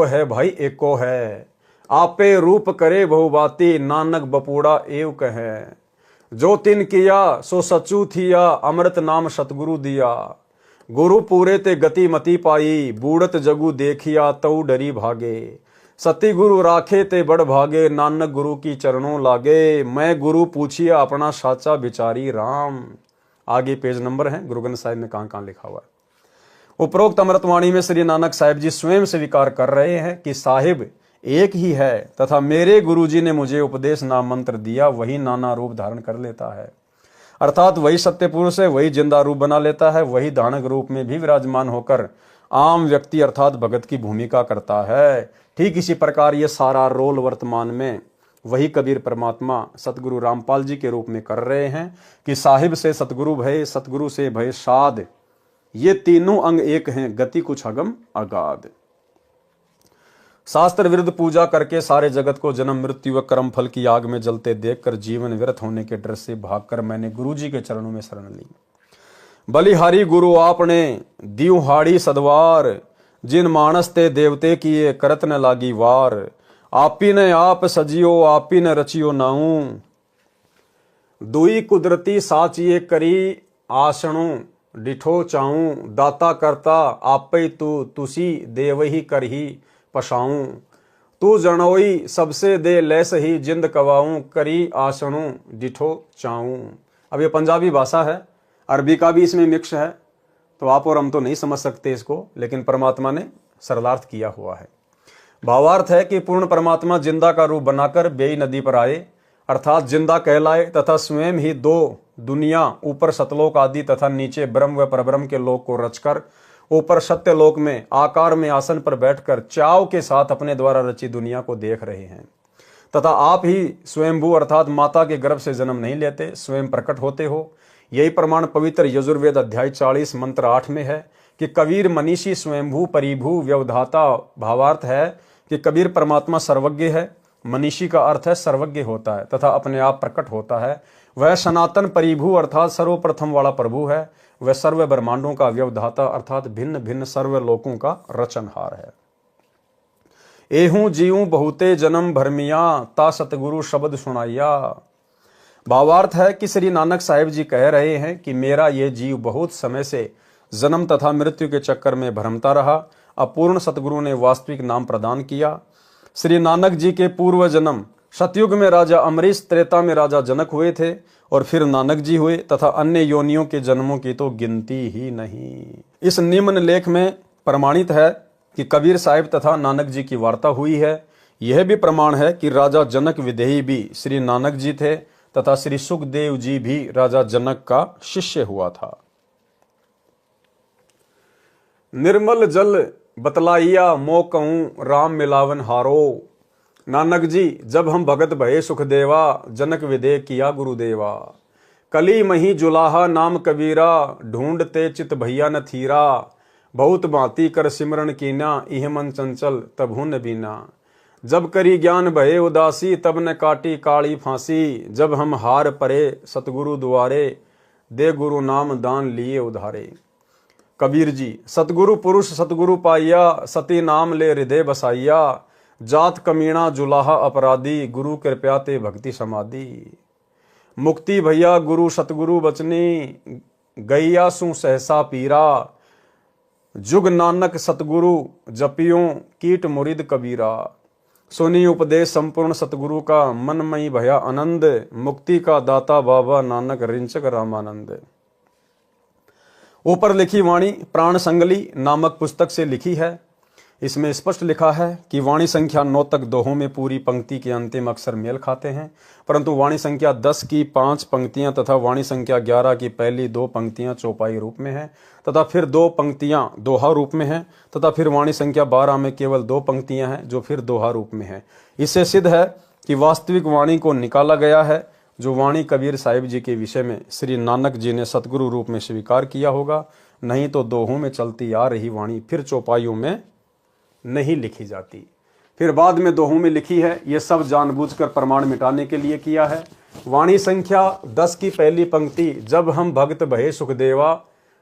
है भाई एको है, आपे रूप करे बहुबाती, नानक बपूड़ा एव कहे। जो तिन किया सो सचू थिया, अमृत नाम सतगुरु दिया। गुरु पूरे ते गति मति पाई, बूढ़त जगु देखिया तऊ डरी भागे। सती गुरु राखे ते बड़ भागे, नानक गुरु की चरणों लागे। मैं गुरु पूछिया अपना साचा बिचारी राम। आगे पेज नंबर है गुरु ग्रंथ साहिब में कहां लिखा हुआ है। उपरोक्त अमृतवाणी में श्री नानक साहिब जी स्वयं स्वीकार कर रहे हैं कि साहिब एक ही है तथा मेरे गुरुजी ने मुझे उपदेश नाम मंत्र दिया, वही नाना रूप धारण कर लेता है। अर्थात वही सत्य पुरुष है, वही जिंदा रूप बना लेता है, वही दानक रूप में भी विराजमान होकर आम व्यक्ति अर्थात भगत की भूमिका करता है। ठीक इसी प्रकार ये सारा रोल वर्तमान में वही कबीर परमात्मा सतगुरु रामपाल जी के रूप में कर रहे हैं कि साहिब से सतगुरु भय, सतगुरु से भय साध, ये तीनों अंग एक हैं, गति कुछ अगम अगाध। शास्त्र विरुद्ध पूजा करके सारे जगत को जन्म मृत्यु व कर्म फल की आग में जलते देखकर जीवन व्यर्थ होने के डर से भागकर मैंने गुरुजी के चरणों में शरण ली। बलिहारी गुरु आपने दियो हाड़ी सदवार, जिन मानस ते देवते किए करत न लागी वार। आपी ने आप सजियो आपी ने रचियो नाऊ, दुई कुदरती साचिए करी आसणु डिठो चाऊं। दाता करता आपे तू तुसी देवही करही पशाऊं। तू जनोई सबसे दे लैस ही जिंद कवाऊं, करी आसणु डिठो चाऊं। अब ये पंजाबी भाषा है, अरबी का भी इसमें मिक्स है, तो आप और हम तो नहीं समझ सकते इसको, लेकिन परमात्मा ने सरलार्थ किया हुआ है। भावार्थ है कि पूर्ण परमात्मा जिंदा का रूप बनाकर बेई नदी पर आए, अर्थात जिंदा कहलाए, तथा स्वयं ही दो दुनिया, ऊपर सतलोक आदि तथा नीचे ब्रह्म व परब्रह्म के लोक को रचकर ऊपर सत्य लोक में आकार में आसन पर बैठकर चाव के साथ अपने द्वारा रची दुनिया को देख रहे हैं। तथा आप ही स्वयंभू अर्थात माता के गर्भ से जन्म नहीं लेते, स्वयं प्रकट होते हो। यही प्रमाण पवित्र यजुर्वेद अध्याय 40 मंत्र 8 में है कि कबीर मनीषी स्वयंभू परिभू व्यवधाता। भावार्थ है कि कबीर परमात्मा सर्वज्ञ है, मनीषी का अर्थ है सर्वज्ञ होता है तथा अपने आप प्रकट होता है। वह सनातन परिभू अर्थात सर्वप्रथम वाला प्रभु है। वह सर्व ब्रह्मांडों का व्यवधाता अर्थात भिन्न भिन्न सर्व लोकों का रचनहार है। एहू जीऊं बहुते जन्म भरमिया, ता सतगुरु शब्द सुनाइया। भावार्थ है कि श्री नानक साहिब जी कह रहे हैं कि मेरा ये जीव बहुत समय से जन्म तथा मृत्यु के चक्कर में भ्रमता रहा। अपूर्ण सतगुरु ने वास्तविक नाम प्रदान किया। श्री नानक जी के पूर्व जन्म सतयुग में राजा अमरीश, त्रेता में राजा जनक हुए थे और फिर नानक जी हुए, तथा अन्य योनियों के जन्मों की तो गिनती ही नहीं। इस निम्न लेख में प्रमाणित है कि कबीर साहिब तथा नानक जी की वार्ता हुई है। यह भी प्रमाण है कि राजा जनक विदेही भी श्री नानक जी थे तथा श्री सुखदेव जी भी राजा जनक का शिष्य हुआ था। निर्मल जल बतलाइया मो कहूं राम मिलावन हारो। नानक जी जब हम भगत भये सुखदेवा, जनक विदे किया गुरुदेवा। कली मही जुलाहा नाम कबीरा, ढूंढते चित भैया न थीरा। बहुत भांति कर सिमरन कीना, इह मन चंचल तभु न बीना। जब करी ज्ञान भये उदासी, तब न काटी काली फांसी। जब हम हार परे सतगुरु दुआरे, दे गुरु नाम दान लिए उधारे। कबीर जी, सतगुरु पुरुष सतगुरु पाइया, सती नाम ले हृदय बसाइया। जात कमीणा जुलाहा अपराधी, गुरु कृपया ते भक्ति समाधि। मुक्ति भैया गुरु सतगुरु बचनी, गैया सु सहसा पीरा। जुग नानक सतगुरु जपियों, कीट मुरिद कबीरा। सुनी उपदेश संपूर्ण सतगुरु का, मनमयी भया आनंद। मुक्ति का दाता बाबा नानक रिंचक रामानंद। ऊपर लिखी वाणी प्राण संगली नामक पुस्तक से लिखी है। इसमें स्पष्ट लिखा है कि वाणी संख्या 9 तक दोहों में पूरी पंक्ति के अंतिम अक्षर मेल खाते हैं, परंतु वाणी संख्या 10 की 5 पंक्तियां तथा वाणी संख्या 11 की पहली 2 पंक्तियां चौपाई रूप में है, तथा फिर 2 पंक्तियां दोहा रूप में है, तथा फिर वाणी संख्या 12 में केवल 2 पंक्तियां हैं जो फिर दोहा रूप में है। इससे सिद्ध है कि वास्तविक वाणी को निकाला गया है, जो वाणी कबीर साहिब जी के विषय में श्री नानक जी ने सतगुरु रूप में स्वीकार किया होगा। नहीं तो दोहों में चलती आ रही वाणी फिर चौपाइयों में नहीं लिखी जाती, फिर बाद में दोहों में लिखी है। ये सब जानबूझकर प्रमाण मिटाने के लिए किया है। वाणी संख्या 10 की पहली पंक्ति, जब हम भक्त भये सुखदेवा,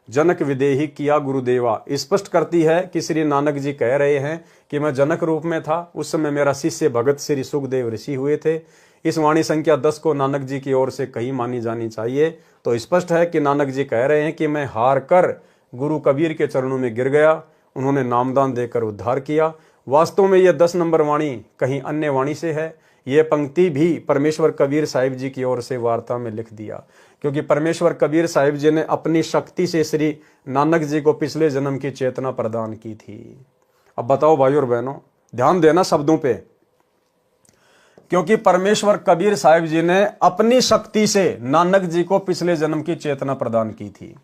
जनक विदेही किया गुरुदेवा, स्पष्ट करती है कि श्री नानक जी कह रहे हैं कि मैं जनक रूप में था, उस समय मेरा शिष्य भगत श्री सुखदेव ऋषि हुए थे। इस वाणी संख्या 10 को नानक जी की ओर से कहीं मानी जानी चाहिए। तो स्पष्ट है कि नानक जी कह रहे हैं कि मैं हार कर गुरु कबीर के चरणों में गिर गया, उन्होंने नामदान देकर उद्धार किया। वास्तव में यह 10 नंबर वाणी कहीं अन्य वाणी से है। यह पंक्ति भी परमेश्वर कबीर साहिब जी की ओर से वार्ता में लिख दिया, क्योंकि परमेश्वर कबीर साहिब जी ने अपनी शक्ति से श्री नानक जी को पिछले जन्म की चेतना प्रदान की थी। अब बताओ भाई और बहनों, ध्यान देना शब्दों पे, क्योंकि परमेश्वर कबीर साहिब जी ने अपनी शक्ति से नानक जी को पिछले जन्म की चेतना प्रदान की थी।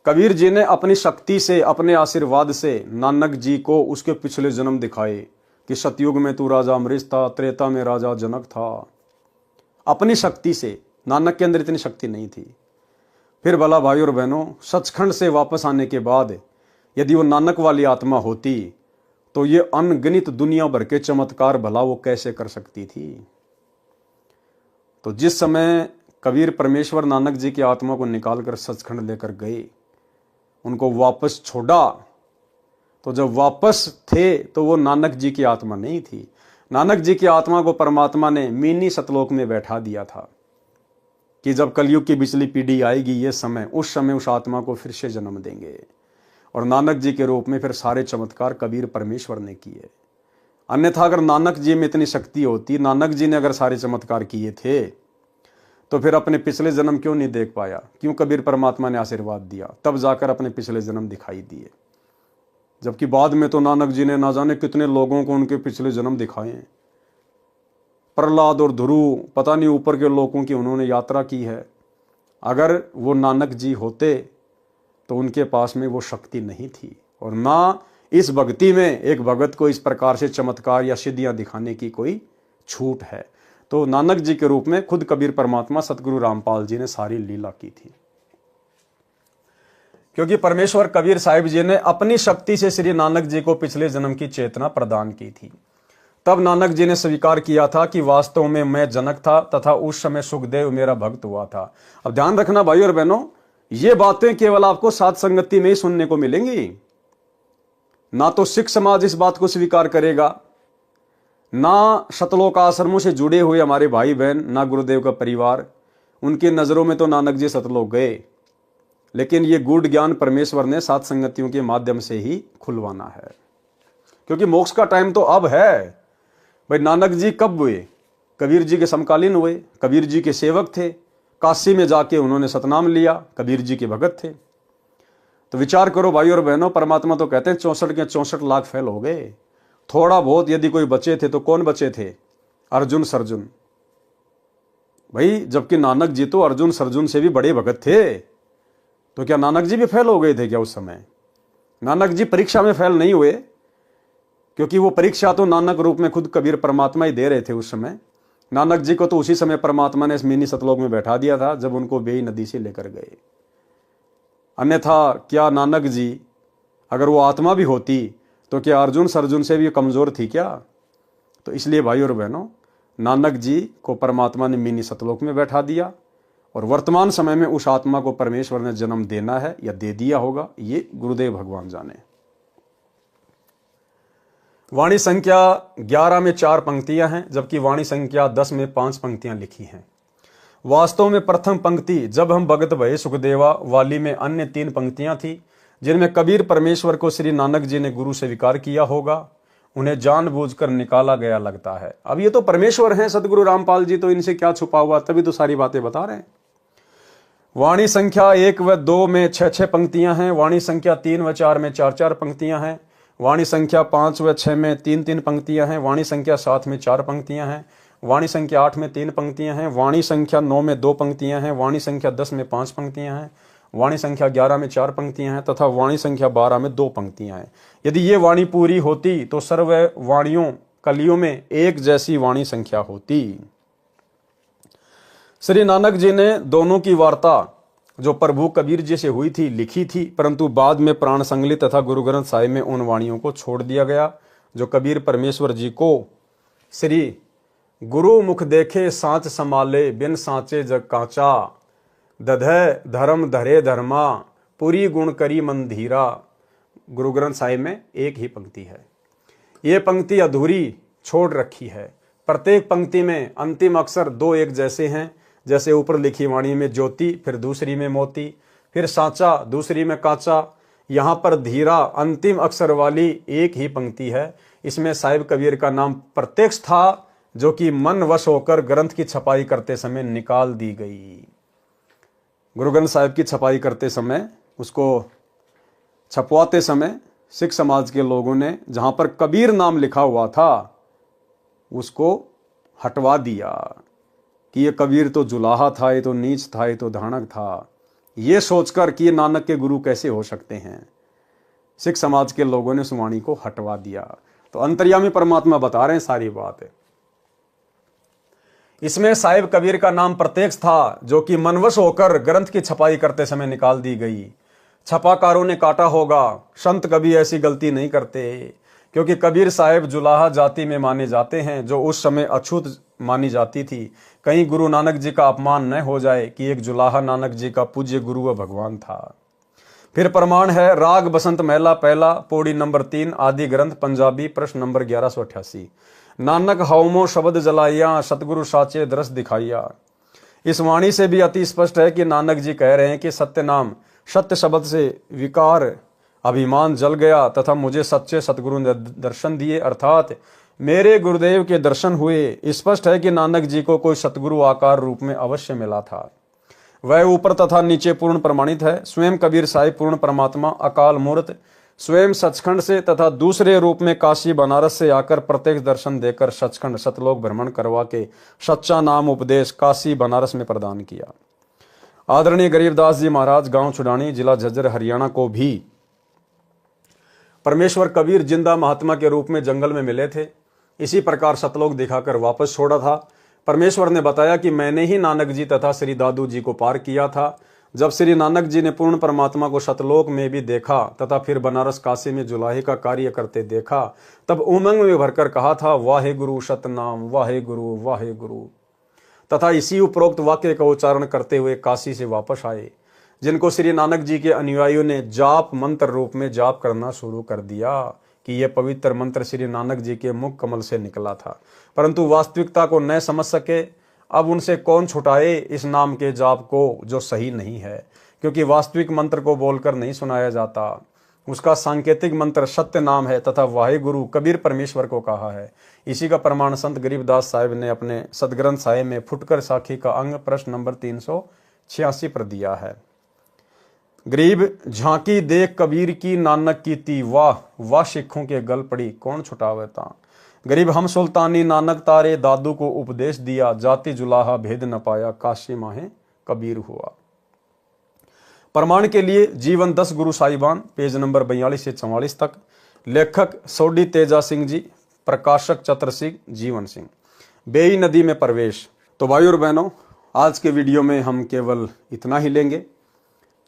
कबीर जी ने अपनी शक्ति से, अपने आशीर्वाद से नानक जी को उसके पिछले जन्म दिखाए कि सतयुग में तू राजा अमरीश था, त्रेता में राजा जनक था। अपनी शक्ति से, नानक के अंदर इतनी शक्ति नहीं थी। फिर भला भाई और बहनों, सचखंड से वापस आने के बाद यदि वो नानक वाली आत्मा होती तो ये अनगिनत दुनिया भर के चमत्कार भला वो कैसे कर सकती थी। तो जिस समय कबीर परमेश्वर नानक जी की आत्मा को निकालकर सचखंड लेकर गए, उनको वापस छोड़ा, तो जब वापस थे तो वो नानक जी की आत्मा नहीं थी। नानक जी की आत्मा को परमात्मा ने मिनी सतलोक में बैठा दिया था कि जब कलयुग की पिछली पीढ़ी आएगी, ये समय, उस समय उस आत्मा को फिर से जन्म देंगे और नानक जी के रूप में फिर सारे चमत्कार कबीर परमेश्वर ने किए। अन्यथा अगर नानक जी में इतनी शक्ति होती, नानक जी ने अगर सारे चमत्कार किए थे, तो फिर अपने पिछले जन्म क्यों नहीं देख पाया? क्यों कबीर परमात्मा ने आशीर्वाद दिया, तब जाकर अपने पिछले जन्म दिखाई दिए। जबकि बाद में तो नानक जी ने ना जाने कितने लोगों को उनके पिछले जन्म दिखाए। प्रहलाद और ध्रुव, पता नहीं ऊपर के लोगों की उन्होंने यात्रा की है। अगर वो नानक जी होते तो उनके पास में वो शक्ति नहीं थी, और ना इस भक्ति में एक भगत को इस प्रकार से चमत्कार या सिद्धियां दिखाने की कोई छूट है। तो नानक जी के रूप में खुद कबीर परमात्मा सतगुरु रामपाल जी ने सारी लीला की थी, क्योंकि परमेश्वर कबीर साहिब जी ने अपनी शक्ति से श्री नानक जी को पिछले जन्म की चेतना प्रदान की थी। तब नानक जी ने स्वीकार किया था कि वास्तव में मैं जनक था तथा उस समय सुखदेव मेरा भक्त हुआ था। अब ध्यान रखना भाई और बहनों, ये बातें केवल आपको साध संगति में ही सुनने को मिलेंगी। ना तो सिख समाज इस बात को स्वीकार करेगा, ना सतलोक आश्रमों से जुड़े हुए हमारे भाई बहन, ना गुरुदेव का परिवार। उनकी नजरों में तो नानक जी सतलोक गए, लेकिन ये गूढ़ ज्ञान परमेश्वर ने साध संगतियों के माध्यम से ही खुलवाना है, क्योंकि मोक्ष का टाइम तो अब है। भाई नानक जी कब हुए? कबीर जी के समकालीन हुए, कबीर जी के सेवक थे। काशी में जाके उन्होंने सतनाम लिया, कबीर जी के भगत थे। तो विचार करो भाई और बहनों, परमात्मा तो कहते हैं 64 के 64 लाख फैल हो गए। थोड़ा बहुत यदि कोई बचे थे तो कौन बचे थे? अर्जुन सर्जुन। भाई जबकि नानक जी तो अर्जुन सर्जुन से भी बड़े भगत थे, तो क्या नानक जी भी फेल हो गए थे क्या उस समय? नानक जी परीक्षा में फेल नहीं हुए, क्योंकि वो परीक्षा तो नानक रूप में खुद कबीर परमात्मा ही दे रहे थे उस समय। नानक जी को तो उसी समय परमात्मा ने इस मिनी सतलोक में बैठा दिया था जब उनको बेई नदी से लेकर गए। अन्यथा क्या नानक जी अगर वो आत्मा भी होती तो क्या अर्जुन सर्जुन से भी कमजोर थी क्या? तो इसलिए भाई और बहनों, नानक जी को परमात्मा ने मिनी सतलोक में बैठा दिया और वर्तमान समय में उस आत्मा को परमेश्वर ने जन्म देना है या दे दिया होगा, ये गुरुदेव भगवान जाने। वाणी संख्या 11 में 4 पंक्तियां हैं, जबकि वाणी संख्या 10 में 5 पंक्तियां लिखी हैं। वास्तव में प्रथम पंक्ति जब हम भगत भये सुखदेवा वाली में अन्य 3 पंक्तियां थी, जिनमें कबीर परमेश्वर को श्री नानक जी ने गुरु स्वीकार किया होगा, उन्हें जानबूझकर निकाला गया लगता है। अब ये तो परमेश्वर हैं सदगुरु रामपाल जी, तो इनसे क्या छुपा हुआ, तभी तो सारी बातें बता रहे हैं। वाणी संख्या 1 व 2 में 6-6 पंक्तियां हैं, वाणी संख्या 3 व 4 में 4-4 पंक्तियां हैं, वाणी संख्या 5 व 6 में 3-3 पंक्तियां हैं, वाणी संख्या 7 में 4 पंक्तियां हैं, वाणी संख्या 8 में 3 पंक्तियां हैं, वाणी संख्या 9 में 2 पंक्तियां हैं, वाणी संख्या 10 में 5 पंक्तियां हैं, वाणी संख्या 11 में 4 पंक्तियां हैं तथा वाणी संख्या 12 में 2 पंक्तियां हैं। यदि ये वाणी पूरी होती तो सर्व वाणियों कलियों में एक जैसी वाणी संख्या होती। श्री नानक जी ने दोनों की वार्ता जो प्रभु कबीर जी से हुई थी लिखी थी, परंतु बाद में प्राण संगली तथा गुरु ग्रंथ साहिब में उन वाणियों को छोड़ दिया गया जो कबीर परमेश्वर जी को श्री गुरु मुख देखे सांच संभाले बिन सांचे जग कांचा, दधय धर्म धरे धर्मा पूरी गुण करी मन धीरा। गुरु ग्रंथ साहिब में एक ही पंक्ति है, ये पंक्ति अधूरी छोड़ रखी है। प्रत्येक पंक्ति में अंतिम अक्षर 2 एक जैसे हैं, जैसे ऊपर लिखी वाणी में ज्योति, फिर दूसरी में मोती, फिर सांचा, दूसरी में कांचा। यहाँ पर धीरा अंतिम अक्षर वाली एक ही पंक्ति है। इसमें साहिब कबीर का नाम प्रत्यक्ष था, जो कि मन वश होकर ग्रंथ की छपाई करते समय निकाल दी गई। गुरु ग्रंथ साहिब की छपाई करते समय, उसको छपवाते समय सिख समाज के लोगों ने जहां पर कबीर नाम लिखा हुआ था उसको हटवा दिया कि ये कबीर तो जुलाहा था, ये तो नीच था, ये तो धानक था, ये सोचकर कि ये नानक के गुरु कैसे हो सकते हैं। सिख समाज के लोगों ने उस वाणी को हटवा दिया। तो अंतर्यामी परमात्मा बता रहे हैं सारी बात है। इसमें साहिब कबीर का नाम प्रत्यक्ष था, जो कि मनवश होकर ग्रंथ की छपाई करते समय निकाल दी गई। छपाकारों ने काटा होगा, संत कभी ऐसी गलती नहीं करते, क्योंकि कबीर साहिब जुलाहा जाति में माने जाते हैं, जो उस समय अछूत मानी जाती थी। कहीं गुरु नानक जी का अपमान न हो जाए कि एक जुलाहा नानक जी का पूज्य गुरु व भगवान था। फिर प्रमाण है राग बसंत महला पहला, पौड़ी नंबर 3, आदि ग्रंथ पंजाबी, प्रश्न नंबर 1188। नानक हवमो शब्द जलाइया, सतगुरु साचे दरस दिखाइया। इस वाणी से भी अति स्पष्ट है कि नानक जी कह रहे हैं कि सत्य नाम सत्य शब्द से विकार अभिमान जल गया तथा मुझे सच्चे सतगुरु ने दर्शन दिए, अर्थात मेरे गुरुदेव के दर्शन हुए। स्पष्ट है कि नानक जी को कोई सतगुरु आकार रूप में अवश्य मिला था। वह ऊपर तथा नीचे पूर्ण प्रमाणित है। स्वयं कबीर साहिब पूर्ण परमात्मा अकाल मूर्त स्वयं सचखंड से तथा दूसरे रूप में काशी बनारस से आकर प्रत्यक्ष दर्शन देकर सचखंड सतलोक भ्रमण करवा के सच्चा नाम उपदेश काशी बनारस में प्रदान किया। आदरणीय गरीबदास जी महाराज गांव छुड़ानी जिला झज्जर हरियाणा को भी परमेश्वर कबीर जिंदा महात्मा के रूप में जंगल में मिले थे। इसी प्रकार सतलोक दिखाकर वापस छोड़ा था। परमेश्वर ने बताया कि मैंने ही नानक जी तथा श्री दादू जी को पार किया था। जब श्री नानक जी ने पूर्ण परमात्मा को सतलोक में भी देखा तथा फिर बनारस काशी में जुलाहे का कार्य करते देखा, तब उमंग में भरकर कहा था वाहे गुरु सतनाम वाहे गुरु वाहे गुरु, तथा इसी उपरोक्त वाक्य का उच्चारण करते हुए काशी से वापस आए, जिनको श्री नानक जी के अनुयायियों ने जाप मंत्र रूप में जाप करना शुरू कर दिया कि यह पवित्र मंत्र श्री नानक जी के मुख कमल से निकला था, परंतु वास्तविकता को न समझ सके। अब उनसे कौन छुटाए इस नाम के जाप को जो सही नहीं है, क्योंकि वास्तविक मंत्र को बोलकर नहीं सुनाया जाता। उसका सांकेतिक मंत्र सत्य नाम है तथा वाहे गुरु कबीर परमेश्वर को कहा है। इसी का प्रमाण संत गरीबदास साहिब ने अपने सदग्रंथ साहिब में फुटकर साखी का अंग प्रश्न नंबर 386 पर दिया है। गरीब झांकी देख कबीर की नानक की ती, वाह वाह सिखों के गल पड़ी कौन छुटावता। गरीब हम सुल्तानी नानक तारे दादू को उपदेश दिया, जाति जुलाहा भेद न पाया काशी माहे कबीर हुआ। प्रमाण के लिए जीवन 10 गुरु साहिबान पेज नंबर 42 से 44 तक। लेखक सोडी तेजा सिंह जी, प्रकाशक चतर सिंह जीवन सिंह। बेई नदी में प्रवेश। तो भाई और बहनों, आज के वीडियो में हम केवल इतना ही लेंगे,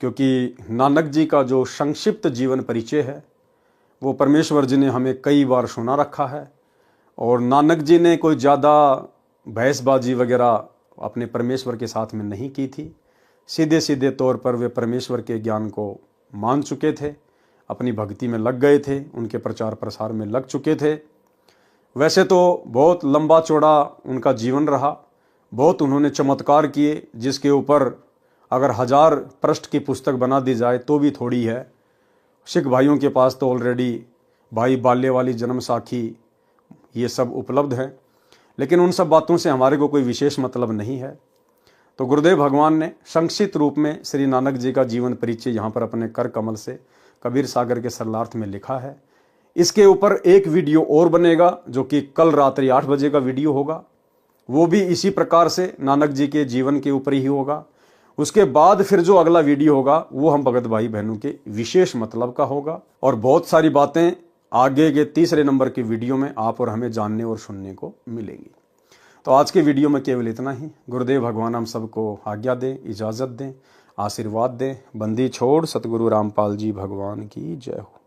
क्योंकि नानक जी का जो संक्षिप्त जीवन परिचय है वो परमेश्वर जी ने हमें कई बार सुना रखा है और नानक जी ने कोई ज़्यादा बहसबाजी वगैरह अपने परमेश्वर के साथ में नहीं की थी। सीधे सीधे तौर पर वे परमेश्वर के ज्ञान को मान चुके थे, अपनी भक्ति में लग गए थे, उनके प्रचार प्रसार में लग चुके थे। वैसे तो बहुत लंबा चौड़ा उनका जीवन रहा, बहुत उन्होंने चमत्कार किए, जिसके ऊपर अगर 1000 पृष्ठ की पुस्तक बना दी जाए तो भी थोड़ी है। सिख भाइयों के पास तो ऑलरेडी भाई बाल्य वाली जन्म साखी ये सब उपलब्ध है, लेकिन उन सब बातों से हमारे को कोई विशेष मतलब नहीं है। तो गुरुदेव भगवान ने संक्षिप्त रूप में श्री नानक जी का जीवन परिचय यहाँ पर अपने कर कमल से कबीर सागर के सरलार्थ में लिखा है। इसके ऊपर एक वीडियो और बनेगा जो कि कल रात्रि 8 बजे का वीडियो होगा, वो भी इसी प्रकार से नानक जी के जीवन के ऊपर ही होगा। उसके बाद फिर जो अगला वीडियो होगा वो हम भगत भाई बहनों के विशेष मतलब का होगा, और बहुत सारी बातें आगे के तीसरे नंबर के वीडियो में आप और हमें जानने और सुनने को मिलेगी। तो आज के वीडियो में केवल इतना ही। गुरुदेव भगवान हम सबको आज्ञा दें, इजाज़त दें, आशीर्वाद दें। बंदी छोड़ सतगुरु रामपाल जी भगवान की जय हो।